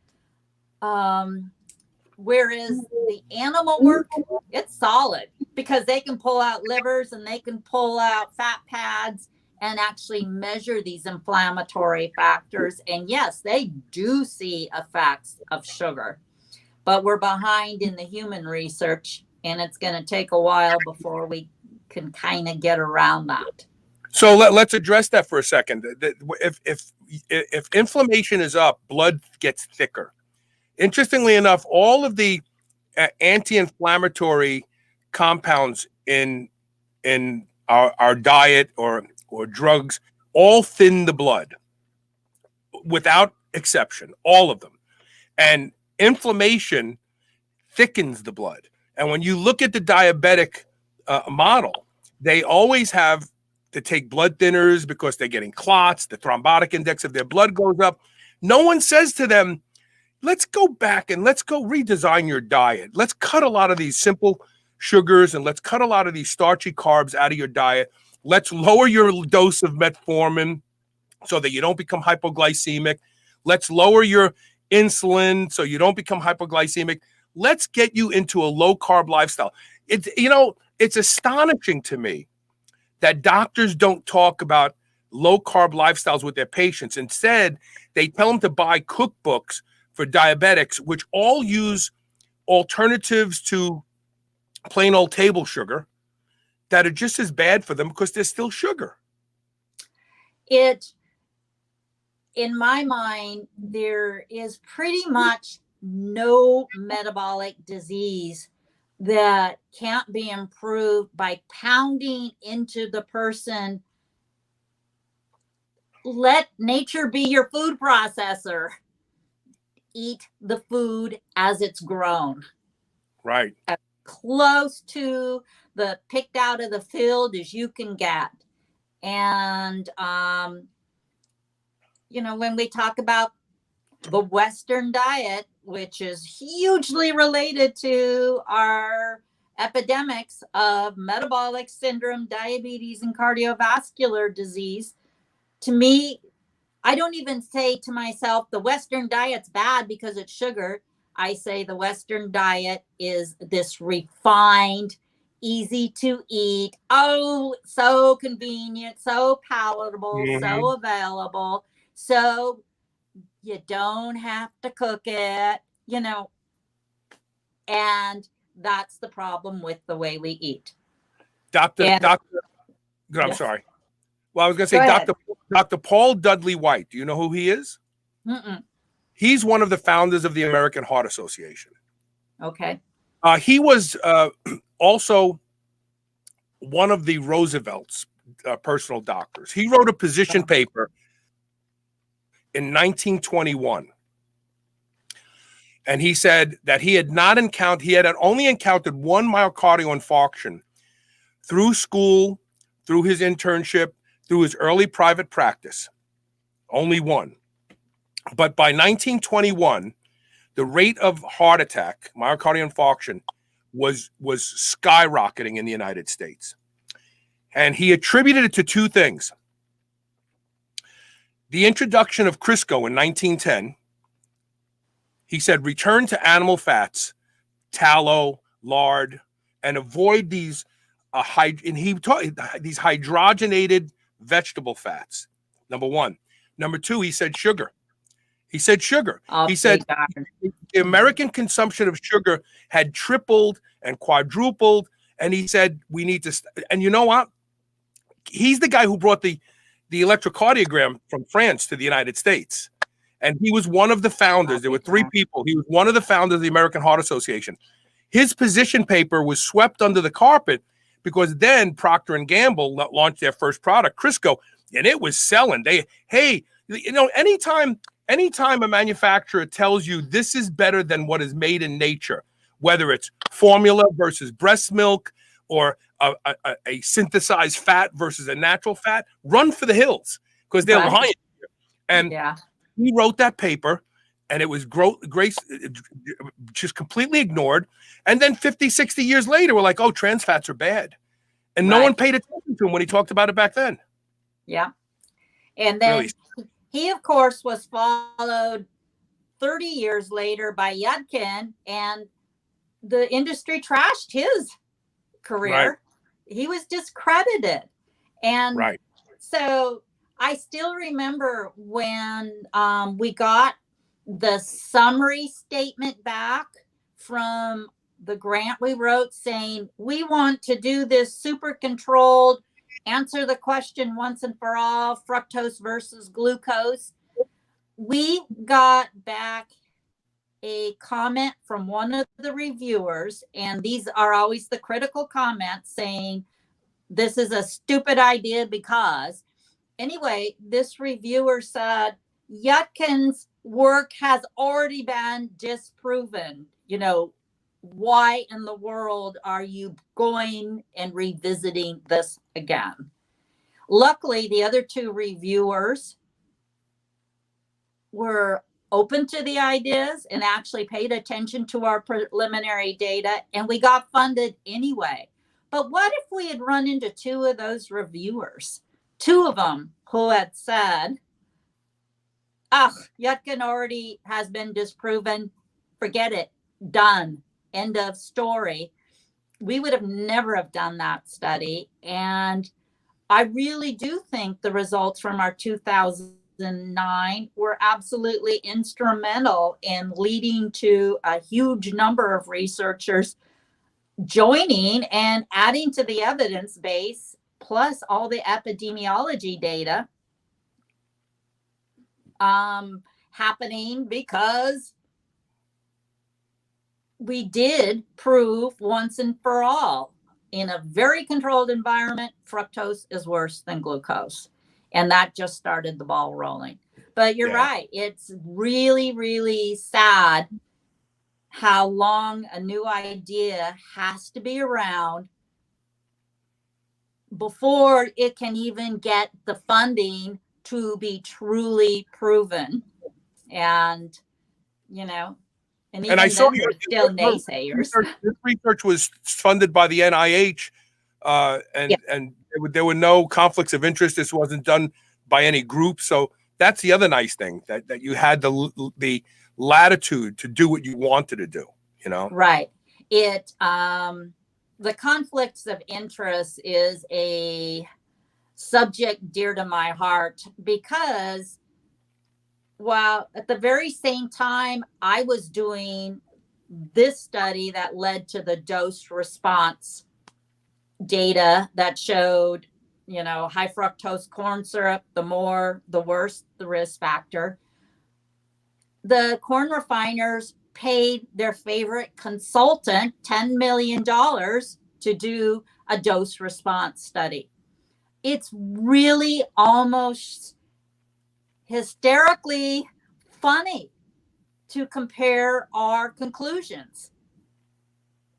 Whereas the animal work, it's solid because they can pull out livers and they can pull out fat pads and actually measure these inflammatory factors. And yes, they do see effects of sugar. But we're behind in the human research, and it's going to take a while before we can kind of get around that. So let's address that for a second. If inflammation is up, blood gets thicker. Interestingly enough, all of the anti-inflammatory compounds in our diet or drugs all thin the blood, without exception, all of them. And inflammation thickens the blood. And when you look at the diabetic model, they always have to take blood thinners because they're getting clots. The thrombotic index of their blood goes up. No one says to them, let's go back and let's go redesign your diet. Let's cut a lot of these simple sugars and let's cut a lot of these starchy carbs out of your diet. Let's lower your dose of metformin so that you don't become hypoglycemic. Let's lower your insulin so you don't become hypoglycemic. Let's get you into a low carb lifestyle. It's astonishing to me that doctors don't talk about low carb lifestyles with their patients. Instead, they tell them to buy cookbooks for diabetics, which all use alternatives to plain old table sugar that are just as bad for them because they're still sugar. In my mind, there is pretty much no metabolic disease that can't be improved by pounding into the person. Let nature be your food processor. Eat the food as it's grown. Right. As close to the picked out of the field as you can get. And, when we talk about the Western diet, which is hugely related to our epidemics of metabolic syndrome, diabetes, and cardiovascular disease, to me, I don't even say to myself, the Western diet's bad because it's sugar. I say the Western diet is this refined, easy to eat, so convenient, so palatable, so available. So you don't have to cook it, and that's the problem with the way we eat. I'm Yes. sorry. Well, I was going to Go say ahead. Dr. Paul Dudley White. Do you know who he is? Mm-mm. He's one of the founders of the American Heart Association. Okay. He was also one of the Roosevelt's personal doctors. He wrote a position paper in 1921. And he said that he had only encountered one myocardial infarction through school, through his internship, through his early private practice. Only one. But by 1921, the rate of heart attack, myocardial infarction, was skyrocketing in the United States. And he attributed it to two things. The introduction of Crisco in 1910. He said, return to animal fats, tallow, lard, and avoid these these hydrogenated vegetable fats. Number one. Number two, he said sugar. He said the American consumption of sugar had tripled and quadrupled. And he said, we need to, and you know what? He's the guy who brought the electrocardiogram from France to the United States. And he was one of the founders. There were three people. He was one of the founders of the American Heart Association. His position paper was swept under the carpet because then Procter & Gamble launched their first product, Crisco, and it was selling. Anytime a manufacturer tells you this is better than what is made in nature, whether it's formula versus breast milk or a synthesized fat versus a natural fat, run for the hills because they're lying. And he wrote that paper, and it was Grace just completely ignored. And then 50, 60 years later, we're like, oh, trans fats are bad. And no one paid attention to him when he talked about it back then. Yeah. And then he, of course, was followed 30 years later by Yudkin, and the industry trashed his career. Right. He was discredited. And so I still remember when we got the summary statement back from the grant we wrote saying, we want to do this super controlled, answer the question once and for all, fructose versus glucose. We got back a comment from one of the reviewers, and these are always the critical comments saying, this is a stupid idea because, anyway, this reviewer said, Yudkin's work has already been disproven. Why in the world are you going and revisiting this again? Luckily, the other two reviewers were open to the ideas and actually paid attention to our preliminary data, and we got funded anyway. But what if we had run into two of those reviewers, two of them who had said, Yudkin already has been disproven, forget it, done, end of story. We would have never have done that study. And I really do think the results from our 2009 were absolutely instrumental in leading to a huge number of researchers joining and adding to the evidence base, plus all the epidemiology data happening because we did prove once and for all in a very controlled environment, fructose is worse than glucose. And that just started the ball rolling. But you're right. It's really, really sad how long a new idea has to be around before it can even get the funding to be truly proven. And, and I saw you still naysayers. This research was funded by the NIH, and there were no conflicts of interest. This wasn't done by any group. So that's the other nice thing, that you had the latitude to do what you wanted to do. Right. It the conflicts of interest is a subject dear to my heart because while at the very same time I was doing this study that led to the dose response data that showed high fructose corn syrup, the worse the risk factor. The corn refiners paid their favorite consultant $10 million to do a dose response study. It's really almost hysterically funny to compare our conclusions.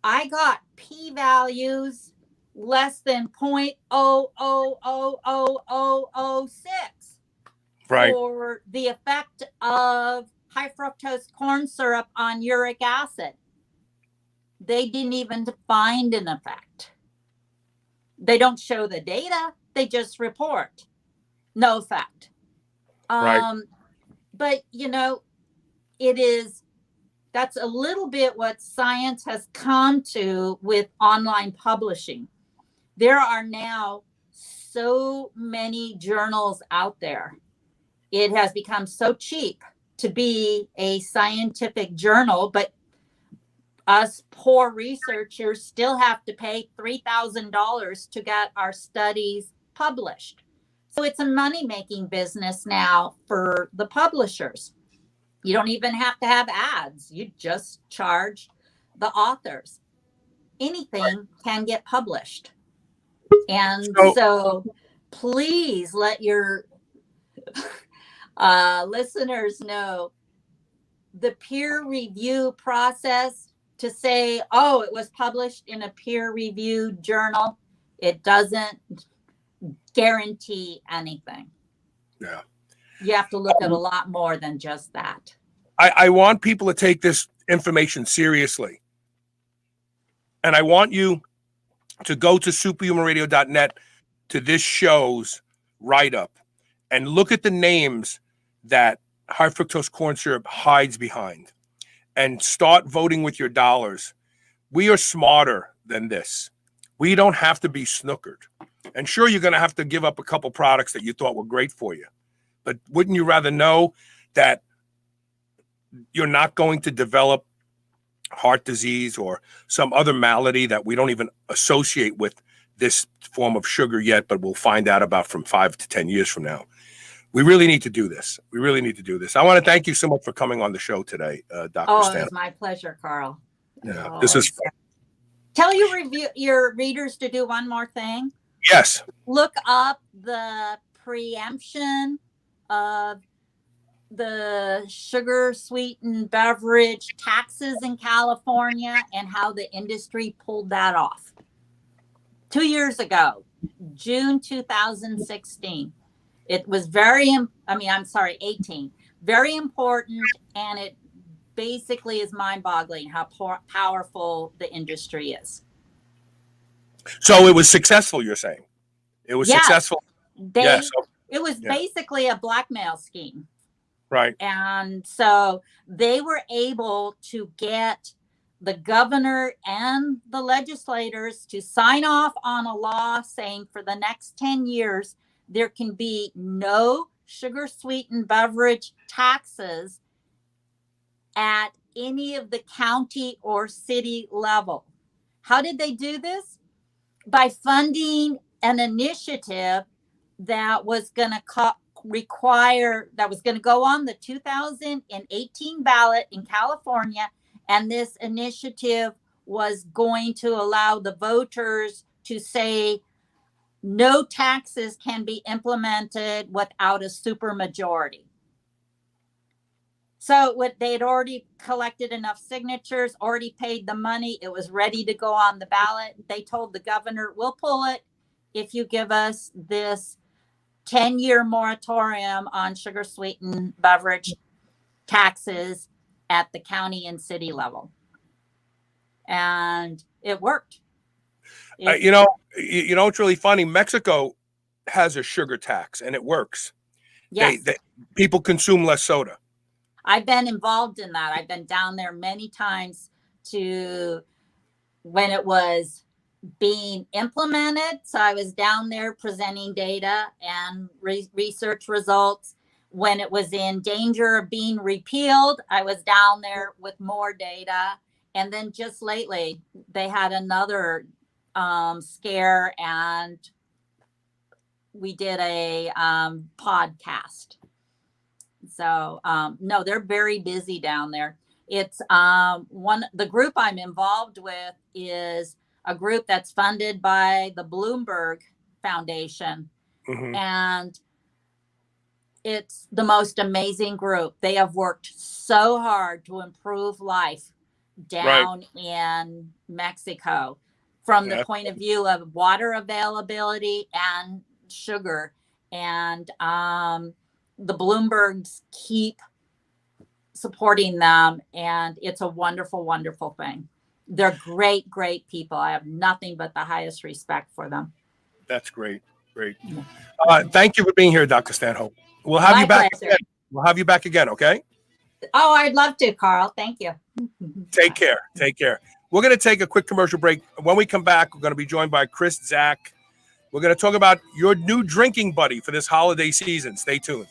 I got p-values less than 0.000006 Right. for the effect of high fructose corn syrup on uric acid. They didn't even find an effect. They don't show the data. They just report no effect. Right. But that's a little bit what science has come to with online publishing. There are now so many journals out there. It has become so cheap to be a scientific journal, but us poor researchers still have to pay $3,000 to get our studies published. So it's a money-making business now for the publishers. You don't even have to have ads. You just charge the authors. Anything can get published. And so please let your listeners know the peer review process. To say, oh, it was published in a peer-reviewed journal, it doesn't guarantee anything. Yeah. You have to look at a lot more than just that. I want people to take this information seriously. And I want you to go to superhumanradio.net to this show's write-up and look at the names that high fructose corn syrup hides behind and start voting with your dollars. We are smarter than this. We don't have to be snookered. And sure, you're going to have to give up a couple products that you thought were great for you. But wouldn't you rather know that you're not going to develop heart disease or some other malady that we don't even associate with this form of sugar yet, but we'll find out about from 5 to 10 years from now? We really need to do this. We really need to do this. I want to thank you so much for coming on the show today, Dr. Stanhope. It's my pleasure, Carl. Yeah, this is fun. Tell your readers to do one more thing. Yes. Look up the preemption of the sugar sweetened beverage taxes in California and how the industry pulled that off. 2 years ago, June 2016. It was 18, very important. And it basically is mind-boggling how powerful the industry is. So it was successful, you're saying? It was successful? It was basically a blackmail scheme. Right. And so they were able to get the governor and the legislators to sign off on a law saying for the next 10 years, there can be no sugar sweetened beverage taxes at any of the county or city level. How did they do this? By funding an initiative that was going to go on the 2018 ballot in California. And this initiative was going to allow the voters to say no taxes can be implemented without a supermajority. So they had already collected enough signatures, already paid the money. It was ready to go on the ballot. They told the governor, we'll pull it if you give us this 10-year moratorium on sugar sweetened beverage taxes at the county and city level. And it worked. It's really funny. Mexico has a sugar tax and it works. Yes. People consume less soda. I've been involved in that. I've been down there many times when it was being implemented. So I was down there presenting data and research results. When it was in danger of being repealed, I was down there with more data. And then just lately, they had another scare and we did a podcast. So no, they're very busy down there. It's the group I'm involved with is a group that's funded by the Bloomberg Foundation. Mhm. And it's the most amazing group. They have worked so hard to improve life down in Mexico from the point of view of water availability and sugar. And the Bloombergs keep supporting them, and it's a wonderful, wonderful thing. They're great, great people. I have nothing but the highest respect for them. That's great. Great. Thank you for being here, Dr. Stanhope. We'll have you back again. We'll have you back again, okay? Oh, I'd love to, Carl. Thank you. Take care. Take care. We're going to take a quick commercial break. When we come back, we're going to be joined by Chris, Zach. We're going to talk about your new drinking buddy for this holiday season. Stay tuned.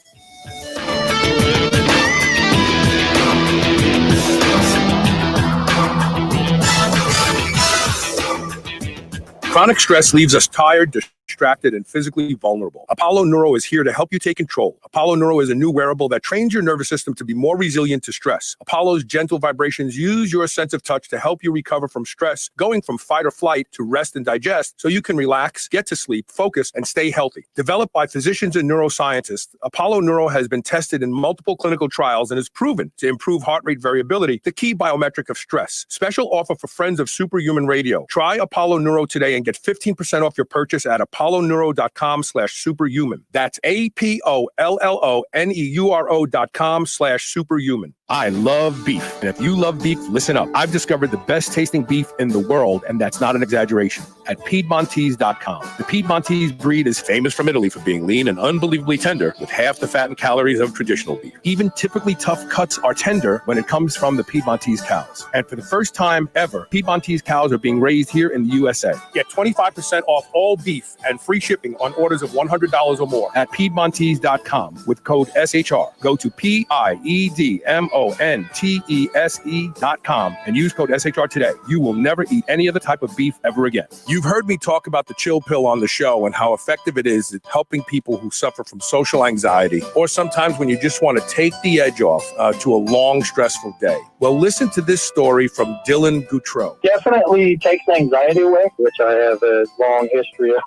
Chronic stress leaves us tired, distracted, and physically vulnerable. Apollo Neuro is here to help you take control. Apollo Neuro is a new wearable that trains your nervous system to be more resilient to stress. Apollo's gentle vibrations use your sense of touch to help you recover from stress, going from fight or flight to rest and digest so you can relax, get to sleep, focus, and stay healthy. Developed by physicians and neuroscientists, Apollo Neuro has been tested in multiple clinical trials and is proven to improve heart rate variability, the key biometric of stress. Special offer for friends of Superhuman Radio. Try Apollo Neuro today and get 15% off your purchase at apolloneuro.com/superhuman. That's APOLLONEURO.com/superhuman. I love beef. And if you love beef, listen up. I've discovered the best tasting beef in the world, and that's not an exaggeration, at Piedmontese.com. The Piedmontese breed is famous from Italy for being lean and unbelievably tender, with half the fat and calories of traditional beef. Even typically tough cuts are tender when it comes from the Piedmontese cows. And for the first time ever, Piedmontese cows are being raised here in the USA. Get 25% off all beef and free shipping on orders of $100 or more at Piedmontese.com with code SHR. Go to PIEDMONTESE.com and use code SHR today. You will never eat any other type of beef ever again. You've heard me talk about the chill pill on the show and how effective it is at helping people who suffer from social anxiety, or sometimes when you just want to take the edge off to a long, stressful day. Well, listen to this story from Dylan Goutreau. Definitely takes anxiety away, which I have a long history of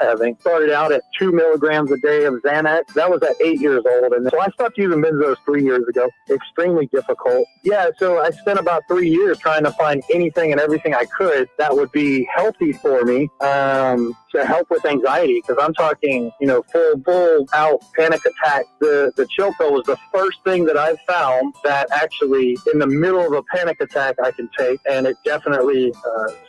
having. Started out at 2 milligrams a day of Xanax. That was at 8 years old. And so I stopped using benzos 3 years ago. Extremely difficult. Yeah, so I spent about 3 years trying to find anything and everything I could that would be healthy for me to help with anxiety. Because I'm talking, full out panic attack. The chill pill was the first thing that I've found that actually in the middle of a panic attack I can take, and it definitely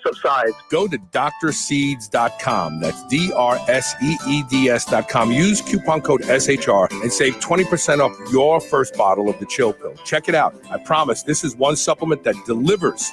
subsides. Go to drseeds.com. That's DRSEEDS.com. Use coupon code SHR and save 20% off your first bottle of the chill pill. Check it out. I promise this is one supplement that delivers.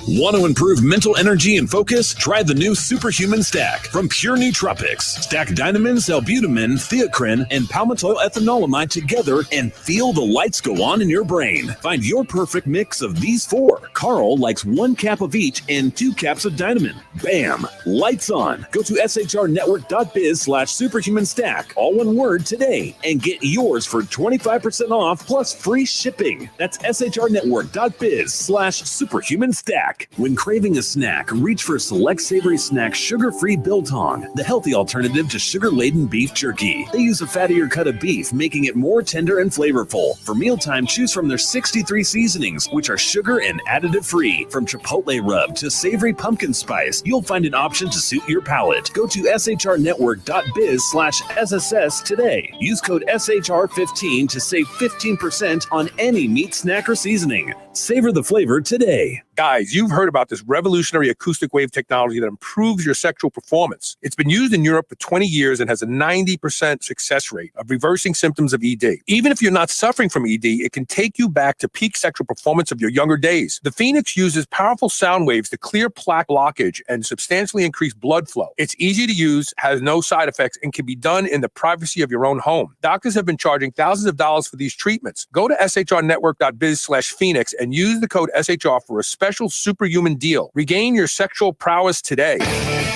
Want to improve mental energy and focus? Try the new Superhuman Stack from Pure Nootropics. Stack Dynamine, Salbutamine, Theocrine, and palmitoyl ethanolamide together and feel the lights go on in your brain. Find your perfect mix of these four. Carl likes 1 cap of each and 2 caps of Dynamine. Bam! Lights on. Go to shrnetwork.biz/superhuman stack, all one word, today, and get yours for 25% off plus free shipping. That's shrnetwork.biz/superhuman stack. When craving a snack, reach for Select Savory Snack Sugar-Free Biltong, the healthy alternative to sugar-laden beef jerky. They use a fattier cut of beef, making it more tender and flavorful. For mealtime, choose from their 63 seasonings, which are sugar and additive-free. From chipotle rub to savory pumpkin spice, you'll find an option to suit your palate. Go to shrnetwork.biz/SSS today. Use code SHR15 to save 15% on any meat snack or seasoning. Savor the flavor today. Guys, you've heard about this revolutionary acoustic wave technology that improves your sexual performance. It's been used in Europe for 20 years and has a 90% success rate of reversing symptoms of ED. Even if you're not suffering from ED, it can take you back to peak sexual performance of your younger days. The Phoenix uses powerful sound waves to clear plaque blockage and substantially increase blood flow. It's easy to use, has no side effects, and can be done in the privacy of your own home. Doctors have been charging thousands of dollars for these treatments. Go to shrnetwork.biz/Phoenix and use the code SHR for a special superhuman deal. Regain your sexual prowess today.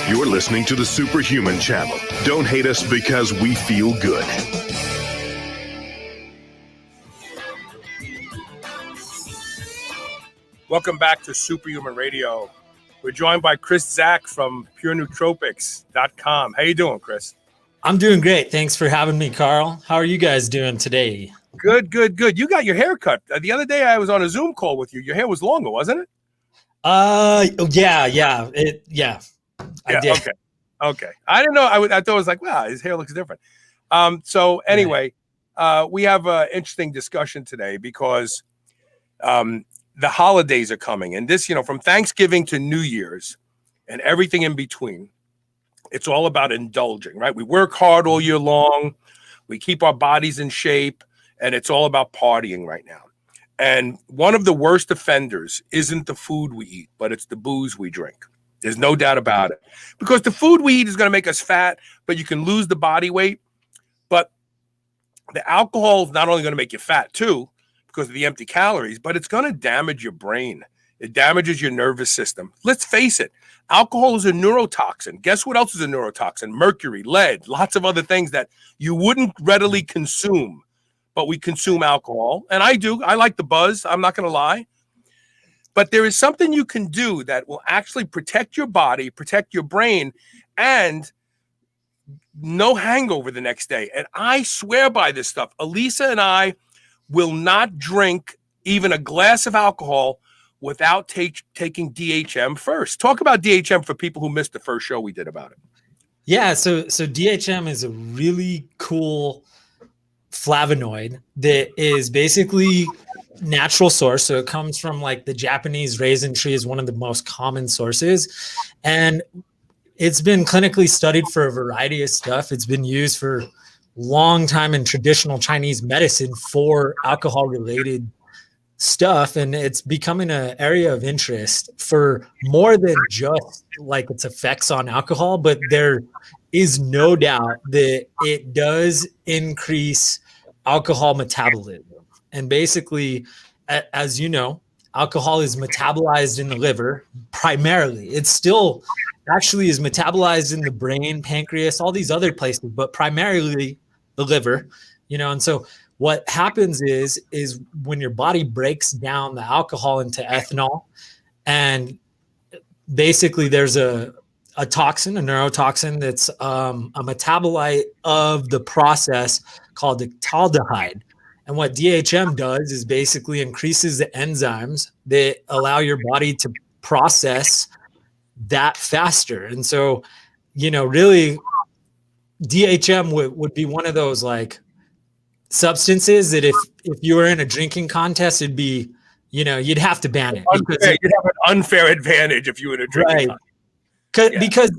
You're listening to the Superhuman Channel. Don't hate us because we feel good. Welcome back to Superhuman Radio. We're joined by Chris Zach from PureNootropics.com. How you doing, Chris? I'm doing great. Thanks for having me, Carl. How are you guys doing today? Good. You got your hair cut. The other day I was on a Zoom call with you. Your hair was longer, wasn't it? I did. Okay. I didn't know. I thought it was like, wow, his hair looks different. So anyway, we have an interesting discussion today because the holidays are coming, and this, from Thanksgiving to New Year's and everything in between, it's all about indulging, right? We work hard all year long. We keep our bodies in shape, and it's all about partying right now. And one of the worst offenders isn't the food we eat, but it's the booze we drink. There's no doubt about it. Because the food we eat is going to make us fat, but you can lose the body weight. But the alcohol is not only going to make you fat too, because of the empty calories, but it's going to damage your brain. It damages your nervous system. Let's face it. Alcohol is a neurotoxin. Guess what else is a neurotoxin? Mercury, lead, lots of other things that you wouldn't readily consume, but we consume alcohol. And I do. I like the buzz. I'm not going to lie. But there is something you can do that will actually protect your body, protect your brain, and no hangover the next day. And I swear by this stuff. Elisa and I will not drink even a glass of alcohol without taking DHM first. Talk about DHM for people who missed the first show we did about it. Yeah, so DHM is a really cool flavonoid that is basically natural source. So it comes from like the Japanese raisin tree is one of the most common sources. And it's been clinically studied for a variety of stuff. It's been used for a long time in traditional Chinese medicine for alcohol-related stuff. And it's becoming an area of interest for more than just like its effects on alcohol, but there is no doubt that it does increase alcohol metabolism. And basically, as you know, alcohol is metabolized in the liver primarily. It still actually is metabolized in the brain, pancreas, all these other places, but primarily the liver, and so what happens is when your body breaks down the alcohol into ethanol, and basically there's a toxin, a neurotoxin that's a metabolite of the process called aldehyde. And what DHM does is basically increases the enzymes that allow your body to process that faster. And so, really DHM would be one of those like substances that if you were in a drinking contest, it'd be, you'd have to ban it. You'd have an unfair advantage if you were in a drinking contest. Because,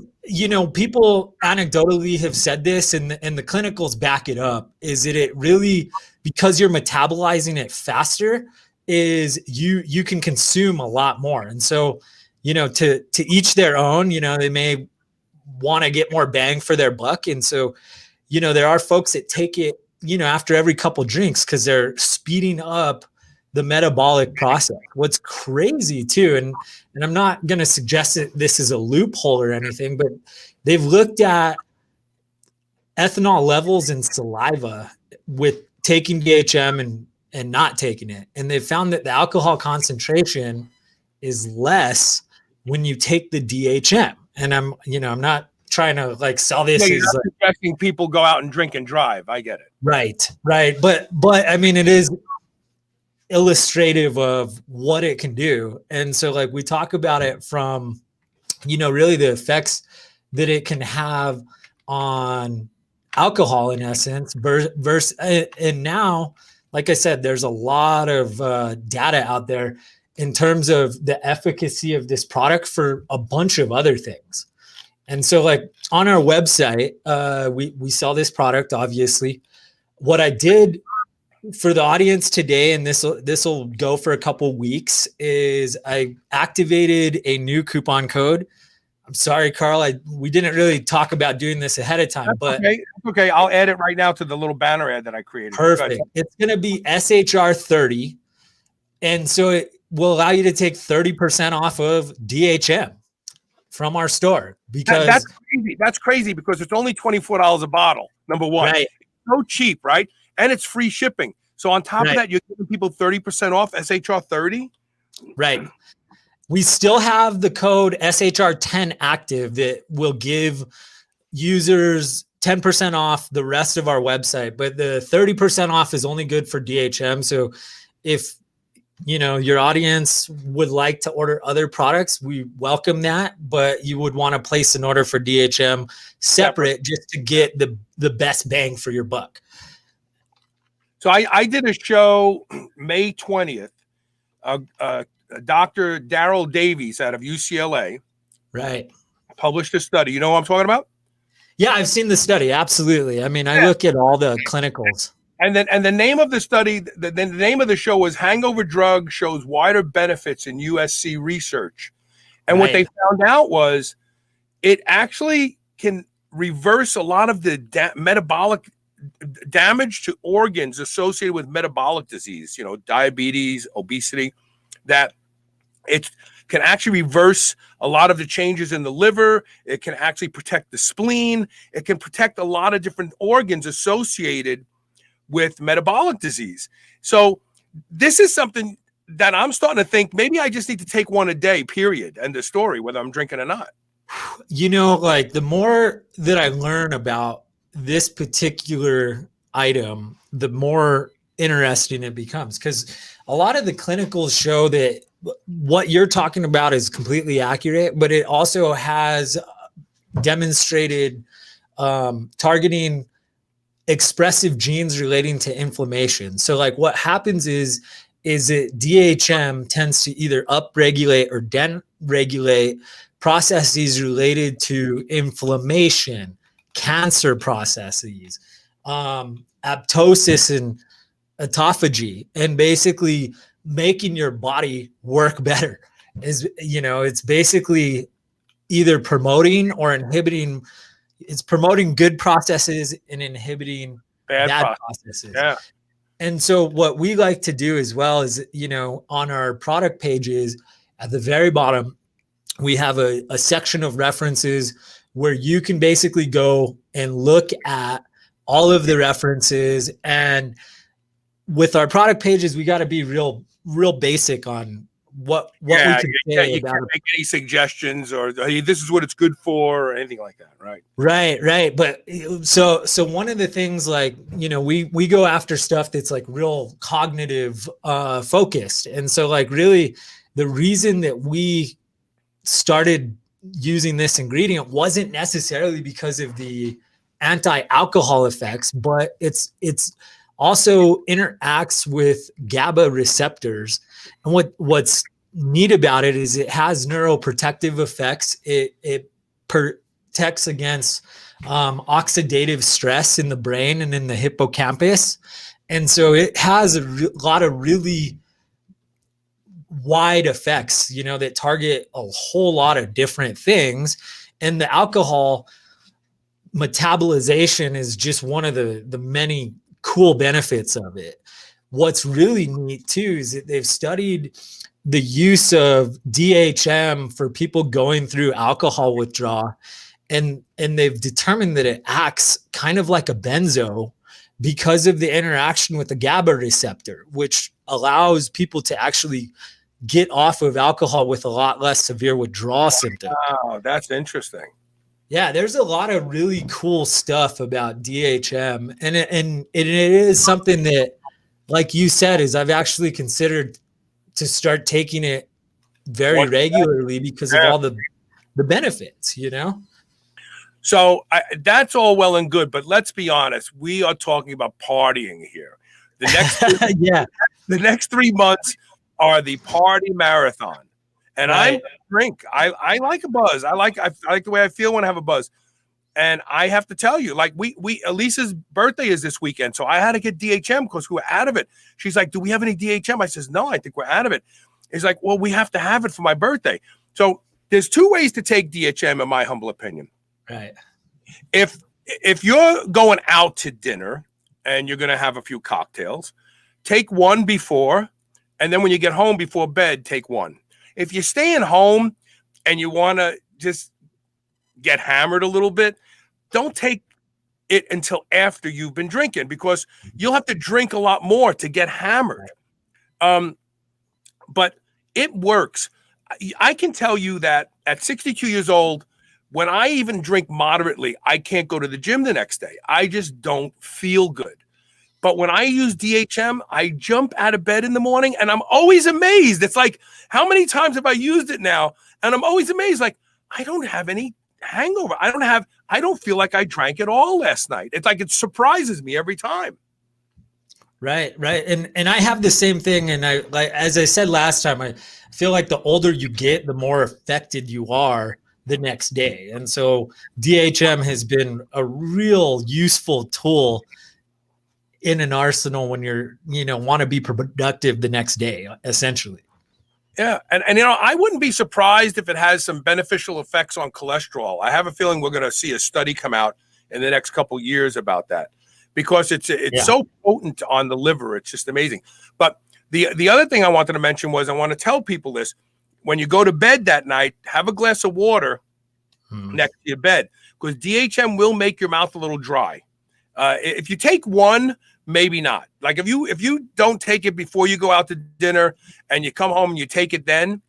people anecdotally have said this and the clinicals back it up, is that it really, because you're metabolizing it faster, is you can consume a lot more. And so, to each their own, they may want to get more bang for their buck. And so, there are folks that take it, after every couple drinks because they're speeding up the metabolic process. What's crazy too, and I'm not going to suggest that this is a loophole or anything, but they've looked at ethanol levels in saliva with taking DHM and not taking it. And they've found that the alcohol concentration is less when you take the DHM. And I'm not trying to like sell this as not suggesting people go out and drink and drive. I get it. Right. But I mean, it is illustrative of what it can do. And so like we talk about it from, really the effects that it can have on alcohol in essence versus and now, like I said, there's a lot of data out there in terms of the efficacy of this product for a bunch of other things. And so like on our website, we sell this product, obviously. What I did for the audience today, and this will go for a couple weeks, is I activated a new coupon code. I'm sorry, Carl, we didn't really talk about doing this ahead of time, That's but okay. I'll add it right now to the little banner ad that I created. Perfect. It's going to be SHR30. And so will allow you to take 30% off of DHM from our store because that's crazy. That's crazy because it's only $24 a bottle. Number one, right, it's so cheap, right? And it's free shipping. So on top of that, you're giving people 30% off SHR 30. Right. We still have the code SHR10 active that will give users 10% off the rest of our website, but the 30% off is only good for DHM. So if your audience would like to order other products, we welcome that, but you would want to place an order for DHM separate just to get the best bang for your buck. So I did a show May 20th. Dr. Daryl Davies out of UCLA published a study. You know what I'm talking about? Yeah, I've seen the study. Absolutely. I mean, I look at all the clinicals. And the name of the study, the name of the show was Hangover Drug Shows Wider Benefits in USC Research. And what they found out was it actually can reverse a lot of the metabolic damage to organs associated with metabolic disease, diabetes, obesity, that it can actually reverse a lot of the changes in the liver. It can actually protect the spleen. It can protect a lot of different organs associated with metabolic disease. So this is something that I'm starting to think maybe I just need to take one a day, period. End of story, whether I'm drinking or not. The more that I learn about this particular item, the more interesting it becomes, because a lot of the clinicals show that what you're talking about is completely accurate, but it also has demonstrated targeting expressive genes relating to inflammation. So what happens is that DHM tends to either upregulate or downregulate processes related to inflammation, cancer processes, apoptosis and autophagy, and basically making your body work better. It's basically either promoting or inhibiting. It's promoting good processes and inhibiting bad processes. Yeah. And so what we like to do as well is, on our product pages at the very bottom, we have a section of references where you can basically go and look at all of the references. And with our product pages, we got to be real basic on what we can say you about can't make any suggestions or hey, this is what it's good for or anything like that, right? Right. But so one of the things we go after stuff that's real cognitive focused. And so really the reason that we started using this ingredient wasn't necessarily because of the anti-alcohol effects, but it's also interacts with GABA receptors. And what's neat about it is it has neuroprotective effects. It protects against oxidative stress in the brain and in the hippocampus. And so it has a lot of really wide effects, that target a whole lot of different things. And the alcohol metabolization is just one of the many cool benefits of it. What's really neat too is that they've studied the use of DHM for people going through alcohol withdrawal, and they've determined that it acts kind of like a benzo because of the interaction with the GABA receptor, which allows people to actually get off of alcohol with a lot less severe withdrawal symptoms. Wow, that's interesting. Yeah, there's a lot of really cool stuff about DHM, and it is something that, like you said, is I've actually considered to start taking it very regularly because of all the benefits, So that's all well and good, but let's be honest, we are talking about partying here. The next the next 3 months are the party marathon. And I drink. I like a buzz. I like the way I feel when I have a buzz. And I have to tell you, we Elisa's birthday is this weekend, so I had to get DHM because we were out of it. She's like, "Do we have any DHM?" I says, "No, I think we're out of it." It's like, "Well, we have to have it for my birthday." So there's 2 ways to take DHM, in my humble opinion. Right. If you're going out to dinner and you're going to have a few cocktails, take one before, And then when you get home before bed, take one. If you're staying home and you want to just get hammered a little bit, don't take it until after you've been drinking, because you'll have to drink a lot more to get hammered. But it works. I can tell you that at 62 years old, when I even drink moderately, I can't go to the gym the next day. I just don't feel good. But when I use DHM, I jump out of bed in the morning and I'm always amazed. It's like, how many times have I used it now? And I'm always amazed. Like, I don't have any hangover. I don't feel like I drank at all last night. It's like, it surprises me every time. Right. And I have the same thing. And I, like, as I said last time, I feel like the older you get, the more affected you are the next day. And so DHM has been a real useful tool in an arsenal when you're, want to be productive the next day, essentially. Yeah. And I wouldn't be surprised if it has some beneficial effects on cholesterol. I have a feeling we're going to see a study come out in the next couple of years about that, because it's so potent on the liver. It's just amazing. But the other thing I wanted to mention was, I want to tell people this: when you go to bed that night, have a glass of water next to your bed, because DHM will make your mouth a little dry. If you take one, maybe not. Like if you don't take it before you go out to dinner and you come home and you take it then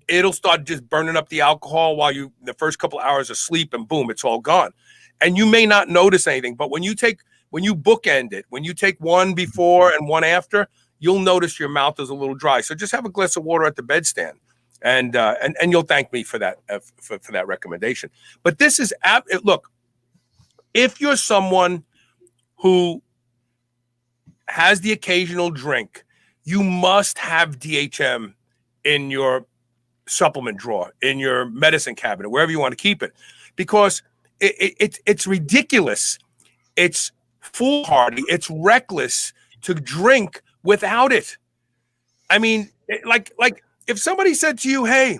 it'll start just burning up the alcohol while the first couple hours of sleep, and boom, it's all gone. And you may not notice anything, but when you bookend it, when you take one before and one after, you'll notice your mouth is a little dry. So just have a glass of water at the bedstand, and you'll thank me for that for that recommendation. But this is look, if you're someone who has the occasional drink, you must have DHM in your supplement drawer, in your medicine cabinet, wherever you want to keep it, because it's ridiculous. It's foolhardy. It's reckless to drink without it. I mean, like if somebody said to you, hey,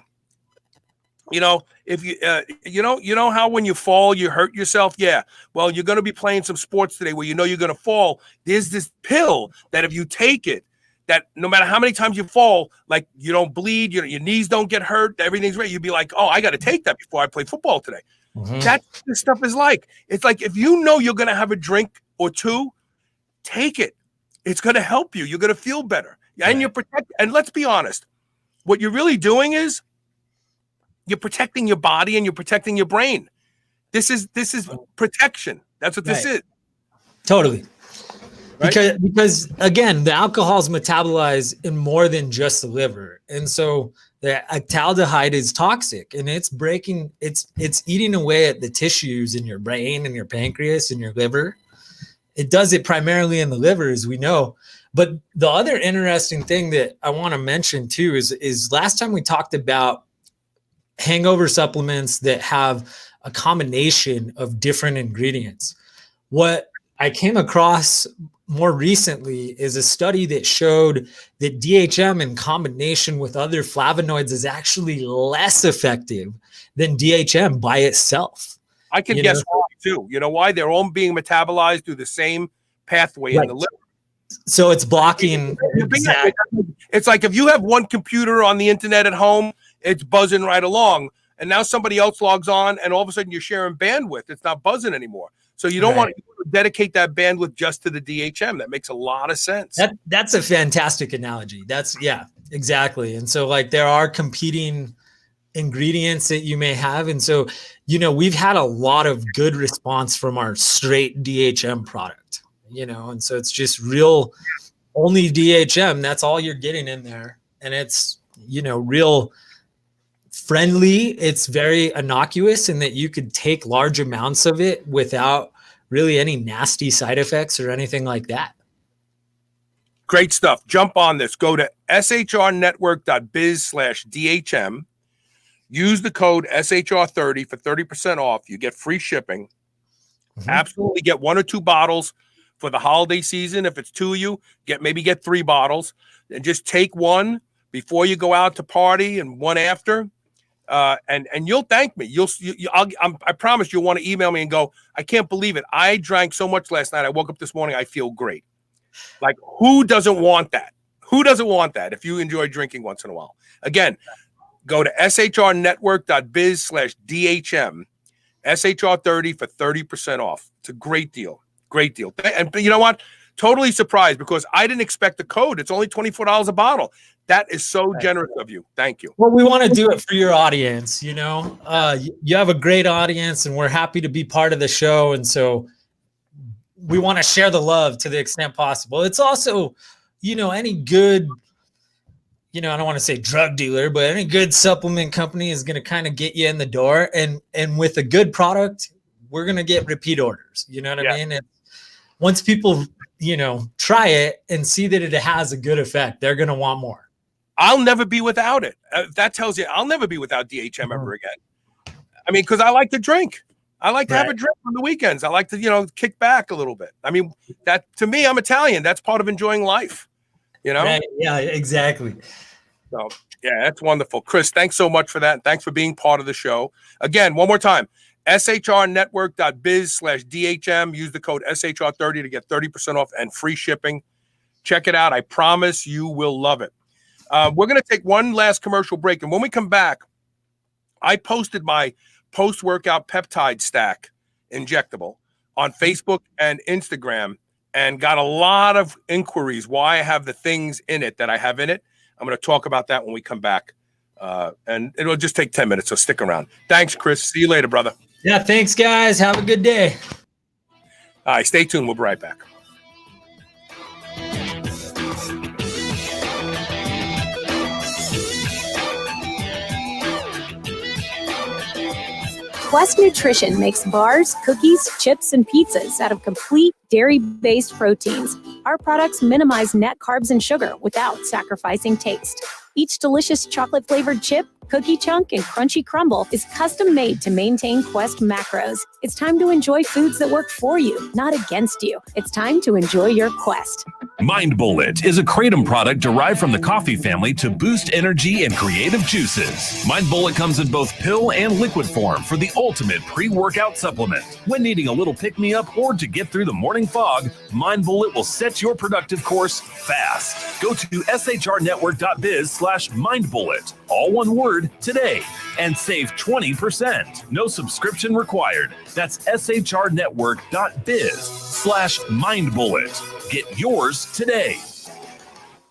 if you know how when you fall, you hurt yourself. Yeah. Well, you're going to be playing some sports today where you're going to fall. There's this pill that if you take it, that no matter how many times you fall, like you don't bleed, your knees don't get hurt, everything's right. You'd be like, oh, I got to take that before I play football today. That's what this stuff is like. It's like, if you know you're going to have a drink or two, take it. It's going to help you. You're going to feel better. And you're protected. And let's be honest, what you're really doing is, you're protecting your body and you're protecting your brain. This is protection. That's what this is. Totally. Right? Because again, the alcohol is metabolized in more than just the liver. And so the aldehyde is toxic, and it's eating away at the tissues in your brain and your pancreas and your liver. It does it primarily in the liver, as we know. But the other interesting thing that I want to mention too is last time we talked about hangover supplements that have a combination of different ingredients. What I came across more recently is a study that showed that DHM in combination with other flavonoids is actually less effective than DHM by itself. I can guess why too. You know why? They're all being metabolized through the same pathway in the liver. So it's blocking. It's like if you have one computer on the internet at home, it's buzzing right along. And now somebody else logs on and all of a sudden you're sharing bandwidth. It's not buzzing anymore. So you don't want to dedicate that bandwidth just to the DHM. That makes a lot of sense. That's a fantastic analogy. Exactly. And so like there are competing ingredients that you may have. And so, we've had a lot of good response from our straight DHM product, and so it's just real only DHM. That's all you're getting in there. And it's, real friendly. It's very innocuous in that you could take large amounts of it without really any nasty side effects or anything like that. Great stuff. Jump on this. Go to shrnetwork.biz/DHM. Use the code SHR30 for 30% off. You get free shipping. Absolutely get 1 or 2 bottles for the holiday season. If it's 2 of you, get 3 bottles, and just take one before you go out to party and one after. And you'll thank me. I promise you'll want to email me and go, I can't believe it. I drank so much last night. I woke up this morning. I feel great. Like, who doesn't want that? Who doesn't want that if you enjoy drinking once in a while? Again, go to shrnetwork.biz/DHM, SHR30 for 30% off. It's a great deal. Great deal. And you know what? Totally surprised because I didn't expect the code. It's only $24 a bottle. That is so generous of you. Thank you. Well, we want to do it for your audience. You have a great audience, and we're happy to be part of the show. And so we want to share the love to the extent possible. It's also, any good, I don't want to say drug dealer, but any good supplement company is going to kind of get you in the door. And with a good product, we're going to get repeat orders. You know what I mean? And once people, try it and see that it has a good effect, they're going to want more. I'll never be without it. That tells you I'll never be without DHM ever again. I mean, because I like to drink. I like to have a drink on the weekends. I like to, kick back a little bit. I mean, that to me, I'm Italian. That's part of enjoying life, Right. Yeah, exactly. So, yeah, that's wonderful. Chris, thanks so much for that. And thanks for being part of the show. Again, one more time, shrnetwork.biz/DHM. Use the code SHR30 to get 30% off and free shipping. Check it out. I promise you will love it. We're going to take one last commercial break. And when we come back, I posted my post-workout peptide stack injectable on Facebook and Instagram and got a lot of inquiries why I have the things in it that I have in it. I'm going to talk about that when we come back. And it'll just take 10 minutes, so stick around. Thanks, Chris. See you later, brother. Yeah, thanks, guys. Have a good day. All right, stay tuned. We'll be right back. Quest Nutrition makes bars, cookies, chips, and pizzas out of complete dairy-based proteins. Our products minimize net carbs and sugar without sacrificing taste. Each delicious chocolate-flavored chip, cookie chunk, and crunchy crumble is custom-made to maintain Quest macros. It's time to enjoy foods that work for you, not against you. It's time to enjoy your Quest. Mind Bullet is a kratom product derived from the coffee family to boost energy and creative juices. Mind Bullet comes in both pill and liquid form for the ultimate pre-workout supplement. When needing a little pick-me-up or to get through the morning fog, Mind Bullet will set your productive course fast. Go to shrnetwork.biz/mindbullet, all one word, today, and save 20%. No subscription required. That's shrnetwork.biz/mindbullet. Get yours today.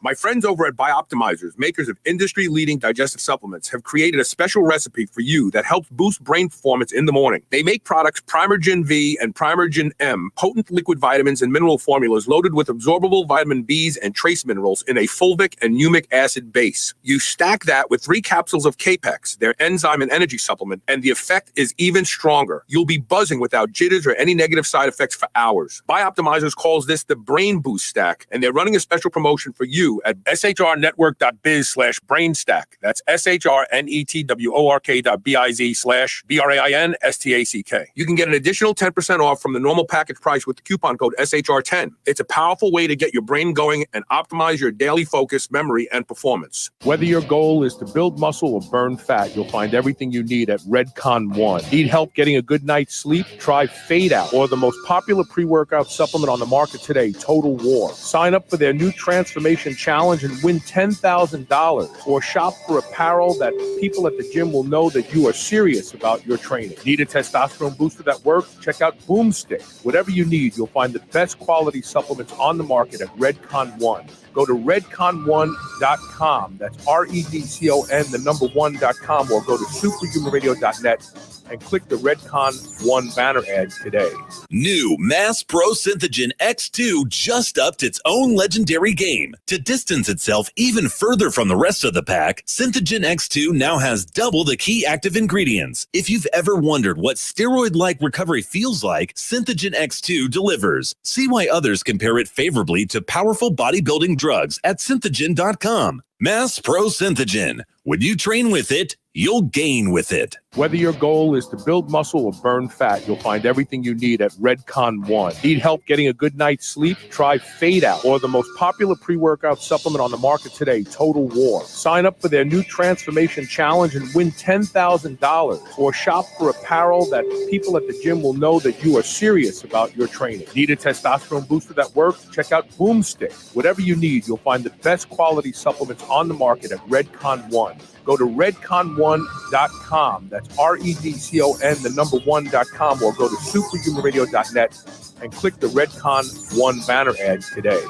My friends over at Bioptimizers, makers of industry-leading digestive supplements, have created a special recipe for you that helps boost brain performance in the morning. They make products Primergen V and Primergen M, potent liquid vitamins and mineral formulas loaded with absorbable vitamin Bs and trace minerals in a fulvic and humic acid base. You stack that with 3 capsules of Capex, their enzyme and energy supplement, and the effect is even stronger. You'll be buzzing without jitters or any negative side effects for hours. Bioptimizers calls this the Brain Boost Stack, and they're running a special promotion for you at shrnetwork.biz/brainstack. That's shrnetwork.biz/BRAINSTACK. You can get an additional 10% off from the normal package price with the coupon code SHR10. It's a powerful way to get your brain going and optimize your daily focus, memory, and performance. Whether your goal is to build muscle or burn fat, you'll find everything you need at Redcon One. Need help getting a good night's sleep? Try Fade Out, or the most popular pre-workout supplement on the market today, Total War. Sign up for their new transformation challenge and win $10,000, or shop for apparel that people at the gym will know that you are serious about your training. Need a testosterone booster that works? Check out Boomstick. Whatever you need, you'll find the best quality supplements on the market at Redcon One. Go to redcon1.com. That's REDCON, the number 1.com, or go to superhumanradio.net and click the Redcon One banner ad today. New Mass Pro Synthogen X2 just upped its own legendary game. To distance itself even further from the rest of the pack, Synthogen X2 now has double the key active ingredients. If you've ever wondered what steroid-like recovery feels like, Synthogen X2 delivers. See why others compare it favorably to powerful bodybuilding drugs at synthogen.com. Mass Pro Synthogen. When you train with it, you'll gain with it. Whether your goal is to build muscle or burn fat, you'll find everything you need at Redcon One. Need help getting a good night's sleep? Try Fade Out, or the most popular pre-workout supplement on the market today, Total War. Sign up for their new Transformation Challenge and win $10,000, or shop for apparel that people at the gym will know that you are serious about your training. Need a testosterone booster that works? Check out Boomstick. Whatever you need, you'll find the best quality supplements on the market at Redcon One. Go to redcon1.com. That's REDCON, the number 1.com, or go to superhumanradio.net and click the Redcon One banner ad today.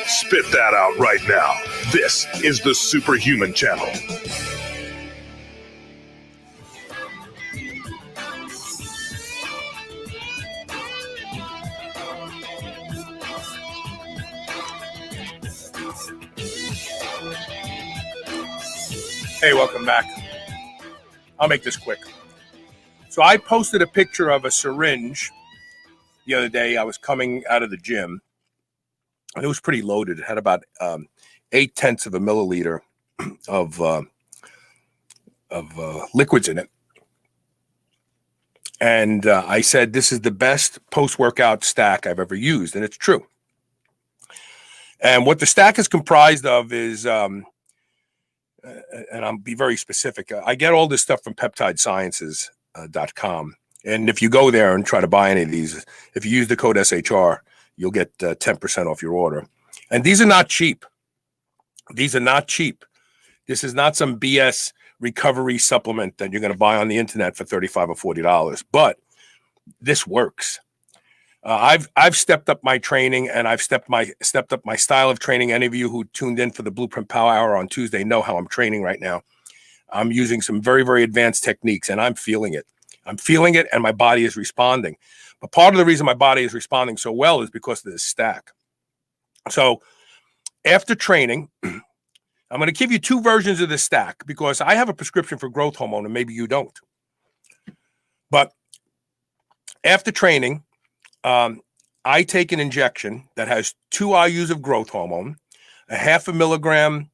Spit that out right now. This is the Superhuman Channel. Hey, welcome back. I'll make this quick. So I posted a picture of a syringe the other day. I was coming out of the gym, and it was pretty loaded. It had about 0.8 of a milliliter of liquids in it. And I said, this is the best post-workout stack I've ever used, and it's true. And what the stack is comprised of is... and I'll be very specific. I get all this stuff from peptidesciences.com. And if you go there and try to buy any of these, if you use the code SHR, you'll get 10% off your order. And these are not cheap. These are not cheap. This is not some BS recovery supplement that you're going to buy on the internet for $35 or $40. But this works. I've stepped up my training, and I've stepped up my style of training. Any of you who tuned in for the Blueprint Power Hour on Tuesday know how I'm training right now. I'm using some very, very advanced techniques, and I'm feeling it. I'm feeling it, and my body is responding. But part of the reason my body is responding so well is because of this stack. So after training, I'm going to give you two versions of this stack because I have a prescription for growth hormone, and maybe you don't. But after training, I take an injection that has 2 IUs of growth hormone, a 0.5 milligram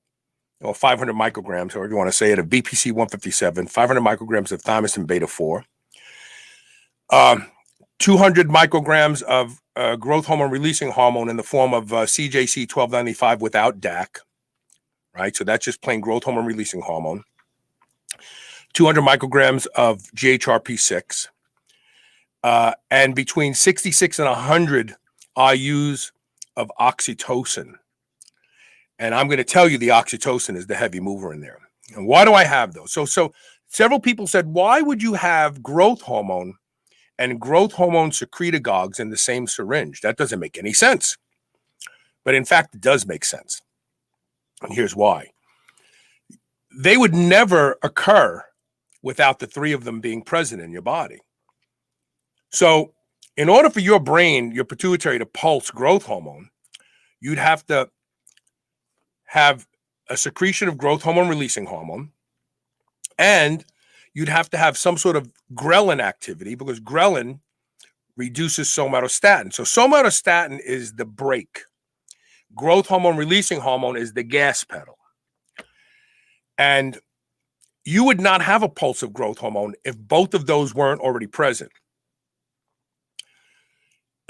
or 500 micrograms, or if you want to say it, of BPC 157, 500 micrograms of thymosin beta 4, 200 micrograms of growth hormone releasing hormone in the form of CJC 1295 without DAC, right? So that's just plain growth hormone releasing hormone. 200 micrograms of GHRP6. And between 66 and 100 IUs of oxytocin. And I'm going to tell you the oxytocin is the heavy mover in there. And why do I have those? So several people said, why would you have growth hormone and growth hormone secretagogues in the same syringe? That doesn't make any sense. But in fact, it does make sense. And here's why. They would never occur without the three of them being present in your body. So in order for your brain, your pituitary, to pulse growth hormone, you'd have to have a secretion of growth hormone releasing hormone, and you'd have to have some sort of ghrelin activity because ghrelin reduces somatostatin. So somatostatin is the brake. Growth hormone releasing hormone is the gas pedal. And you would not have a pulse of growth hormone if both of those weren't already present.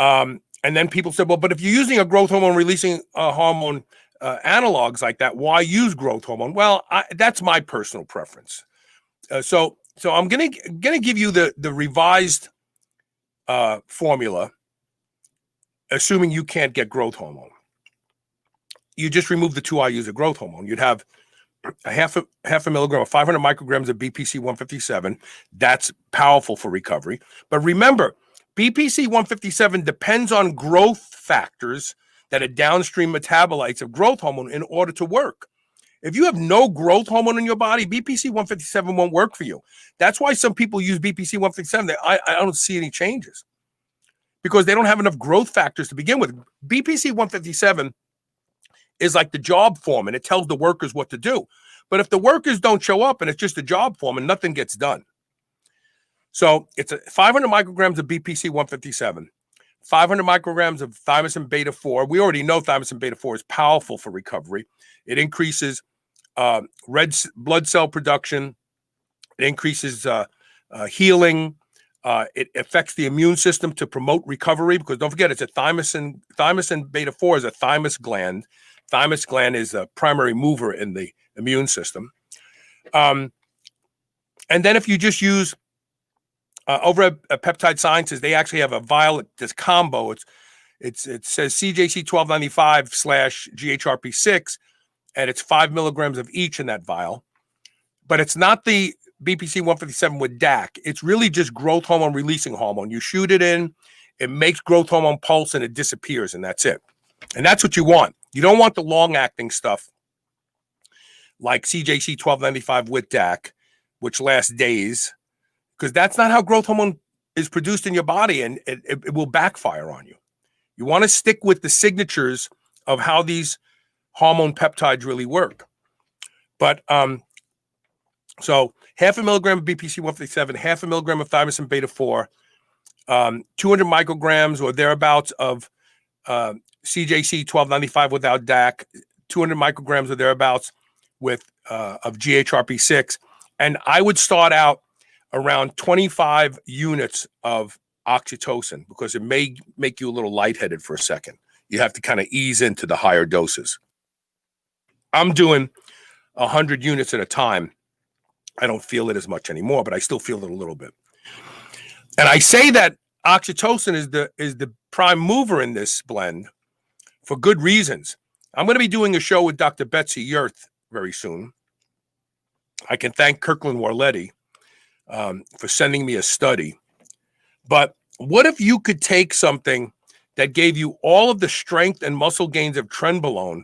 And then people said, well, but if you're using a growth hormone releasing hormone analogs like that, why use growth hormone? Well, that's my personal preference. So I'm gonna give you the revised formula, assuming you can't get growth hormone. You just remove the 2 IUs of growth hormone. You'd have a half a milligram or 500 micrograms of BPC 157. That's powerful for recovery. But remember, BPC 157 depends on growth factors that are downstream metabolites of growth hormone in order to work. If you have no growth hormone in your body, BPC 157 won't work for you. That's why some people use BPC 157. I don't see any changes because they don't have enough growth factors to begin with. BPC 157 is like the job form, and it tells the workers what to do. But if the workers don't show up and it's just a job form and nothing gets done. So it's 500 micrograms of BPC 157, 500 micrograms of thymosin beta 4. We already know thymosin beta 4 is powerful for recovery. It increases red blood cell production. It increases healing. It affects the immune system to promote recovery, because don't forget, it's a thymosin beta 4 is a thymus gland. Thymus gland is a primary mover in the immune system. And then if you just use over at Peptide Sciences, they actually have a vial, this combo. It says CJC 1295/GHRP6, and it's 5 milligrams of each in that vial. But it's not the BPC 157 with DAC. It's really just growth hormone releasing hormone. You shoot it in, it makes growth hormone pulse, and it disappears, and that's it. And that's what you want. You don't want the long-acting stuff like CJC 1295 with DAC, which lasts days, because that's not how growth hormone is produced in your body, and it will backfire on you. You want to stick with the signatures of how these hormone peptides really work. But so 0.5 milligram of BPC 157, 0.5 milligram of thymosin beta 4, 200 micrograms or thereabouts of CJC 1295 without DAC, 200 micrograms or thereabouts with of GHRP6, and I would start out around 25 units of oxytocin, because it may make you a little lightheaded for a second. You have to kind of ease into the higher doses. I'm doing 100 units at a time. I don't feel it as much anymore, but I still feel it a little bit. And I say that oxytocin is the prime mover in this blend for good reasons. I'm going to be doing a show with Dr. Betsy Yurth very soon. I can thank Kirkland Warletti for sending me a study. But what if you could take something that gave you all of the strength and muscle gains of trenbolone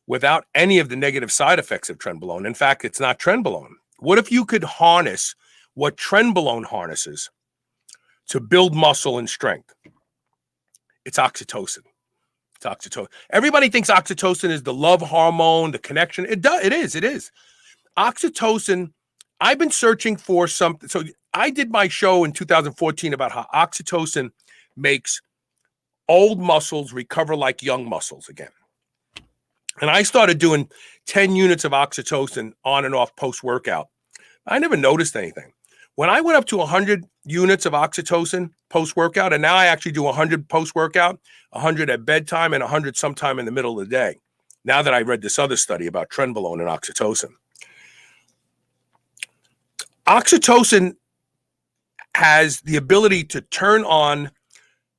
without any of the negative side effects of trenbolone? In fact, it's not trenbolone. What if you could harness what trenbolone harnesses to build muscle and strength? It's oxytocin. It's oxytocin. Everybody thinks oxytocin is the love hormone, the connection. It is. Oxytocin, I've been searching for something. So I did my show in 2014 about how oxytocin makes old muscles recover like young muscles again. And I started doing 10 units of oxytocin on and off post-workout. I never noticed anything. When I went up to 100 units of oxytocin post-workout, and now I actually do 100 post-workout, 100 at bedtime, and 100 sometime in the middle of the day, now that I read this other study about trenbolone and oxytocin. Oxytocin has the ability to turn on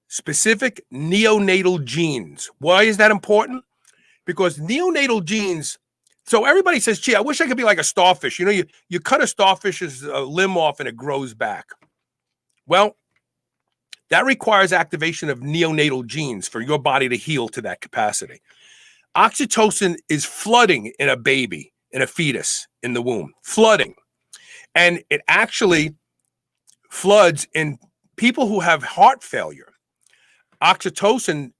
specific neonatal genes. Why is that important? Because neonatal genes, so everybody says, gee, I wish I could be like a starfish. You know, you cut a starfish's limb off and it grows back. Well, that requires activation of neonatal genes for your body to heal to that capacity. Oxytocin is flooding in a baby, in a fetus in the womb, flooding. And it actually floods in people who have heart failure. Oxytocin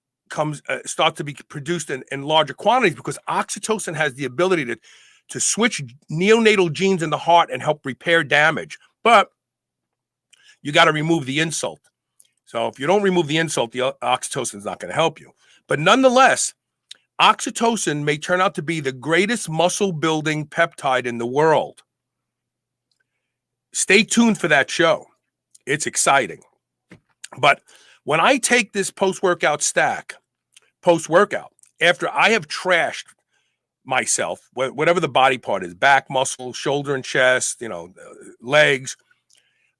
starts to be produced in larger quantities because oxytocin has the ability to switch neonatal genes in the heart and help repair damage. But you got to remove the insult. So if you don't remove the insult, the oxytocin is not going to help you. But nonetheless, oxytocin may turn out to be the greatest muscle-building peptide in the world. Stay tuned for that show. It's exciting. But when I take this post-workout stack, post-workout, after I have trashed myself, whatever the body part is, back muscle, shoulder and chest, legs,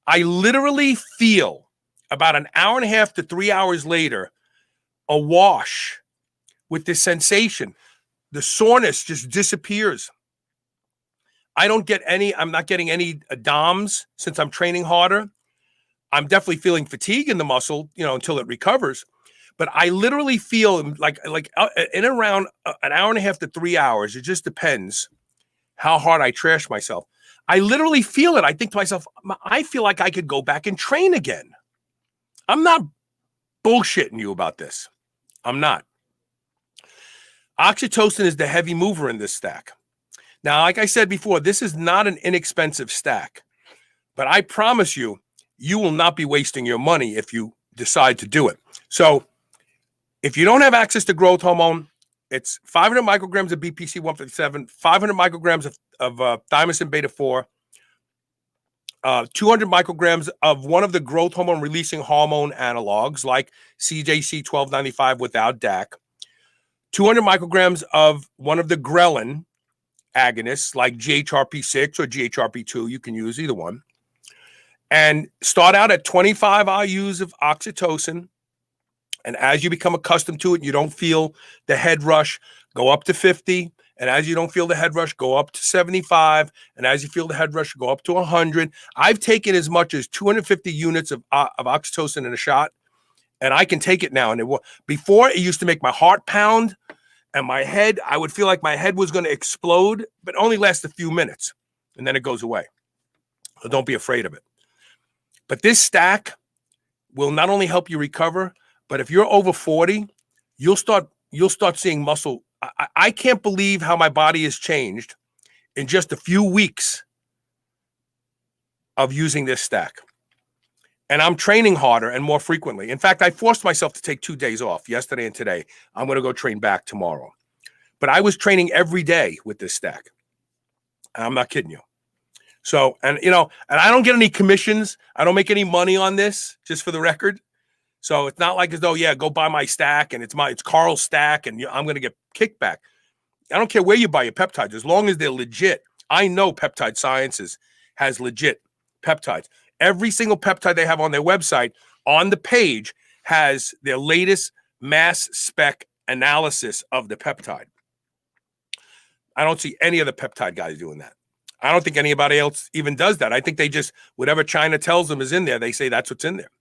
I literally feel about an hour and a half to 3 hours later, awash with this sensation. The soreness just disappears. I'm not getting any DOMs since I'm training harder. I'm definitely feeling fatigue in the muscle, until it recovers. But I literally feel like in around an hour and a half to 3 hours. It just depends how hard I trash myself. I literally feel it. I think to myself, I feel like I could go back and train again. I'm not bullshitting you about this. I'm not. Oxytocin is the heavy mover in this stack. Now, like I said before, this is not an inexpensive stack, but I promise you, you will not be wasting your money if you decide to do it. So if you don't have access to growth hormone, it's 500 micrograms of BPC 157, 500 micrograms of thymosin beta 4, 200 micrograms of one of the growth hormone releasing hormone analogs like CJC 1295 without DAC, 200 micrograms of one of the ghrelin agonists like GHRP6 or GHRP2. You can use either one. And start out at 25 IUs of oxytocin. And as you become accustomed to it, you don't feel the head rush, go up to 50. And as you don't feel the head rush, go up to 75. And as you feel the head rush, go up to 100. I've taken as much as 250 units of oxytocin in a shot. And I can take it now. And before, it used to make my heart pound and my head, I would feel like my head was going to explode, but only lasts a few minutes. And then it goes away. So don't be afraid of it. But this stack will not only help you recover, but if you're over 40, you'll start seeing muscle. I can't believe how my body has changed in just a few weeks of using this stack. And I'm training harder and more frequently. In fact, I forced myself to take 2 days off, yesterday and today. I'm going to go train back tomorrow. But I was training every day with this stack. I'm not kidding you. So, and I don't get any commissions. I don't make any money on this, just for the record. So it's not like as though, yeah, go buy my stack and it's Carl's stack and I'm going to get kickback. I don't care where you buy your peptides, as long as they're legit. I know Peptide Sciences has legit peptides. Every single peptide they have on their website, on the page, has their latest mass spec analysis of the peptide. I don't see any other peptide guys doing that. I don't think anybody else even does that. I think they just, whatever China tells them is in there, they say that's what's in there.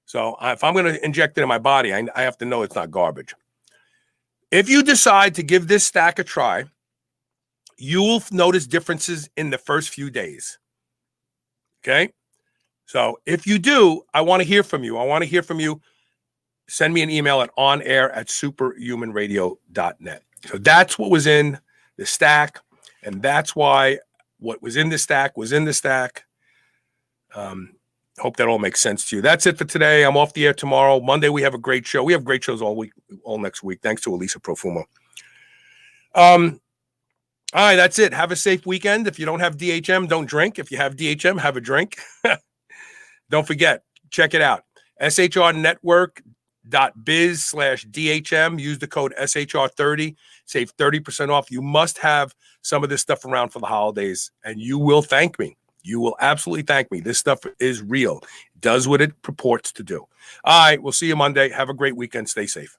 So if I'm going to inject it in my body, I have to know it's not garbage. If you decide to give this stack a try, you will notice differences in the first few days. Okay? So if you do, I want to hear from you. Send me an email at onair@superhumanradio.net. So that's what was in the stack, and that's why what was in the stack was in the stack. Hope that all makes sense to you. That's it for today. I'm off the air tomorrow. Monday, we have a great show. We have great shows all week, all next week. Thanks to Elisa Profumo. All right, that's it. Have a safe weekend. If you don't have DHM, don't drink. If you have DHM, have a drink. Don't forget, check it out. shrnetwork.biz/DHM. Use the code SHR30. Save 30% off. You must have some of this stuff around for the holidays, and you will thank me. You will absolutely thank me. This stuff is real. It does what it purports to do. All right, we'll see you Monday. Have a great weekend. Stay safe.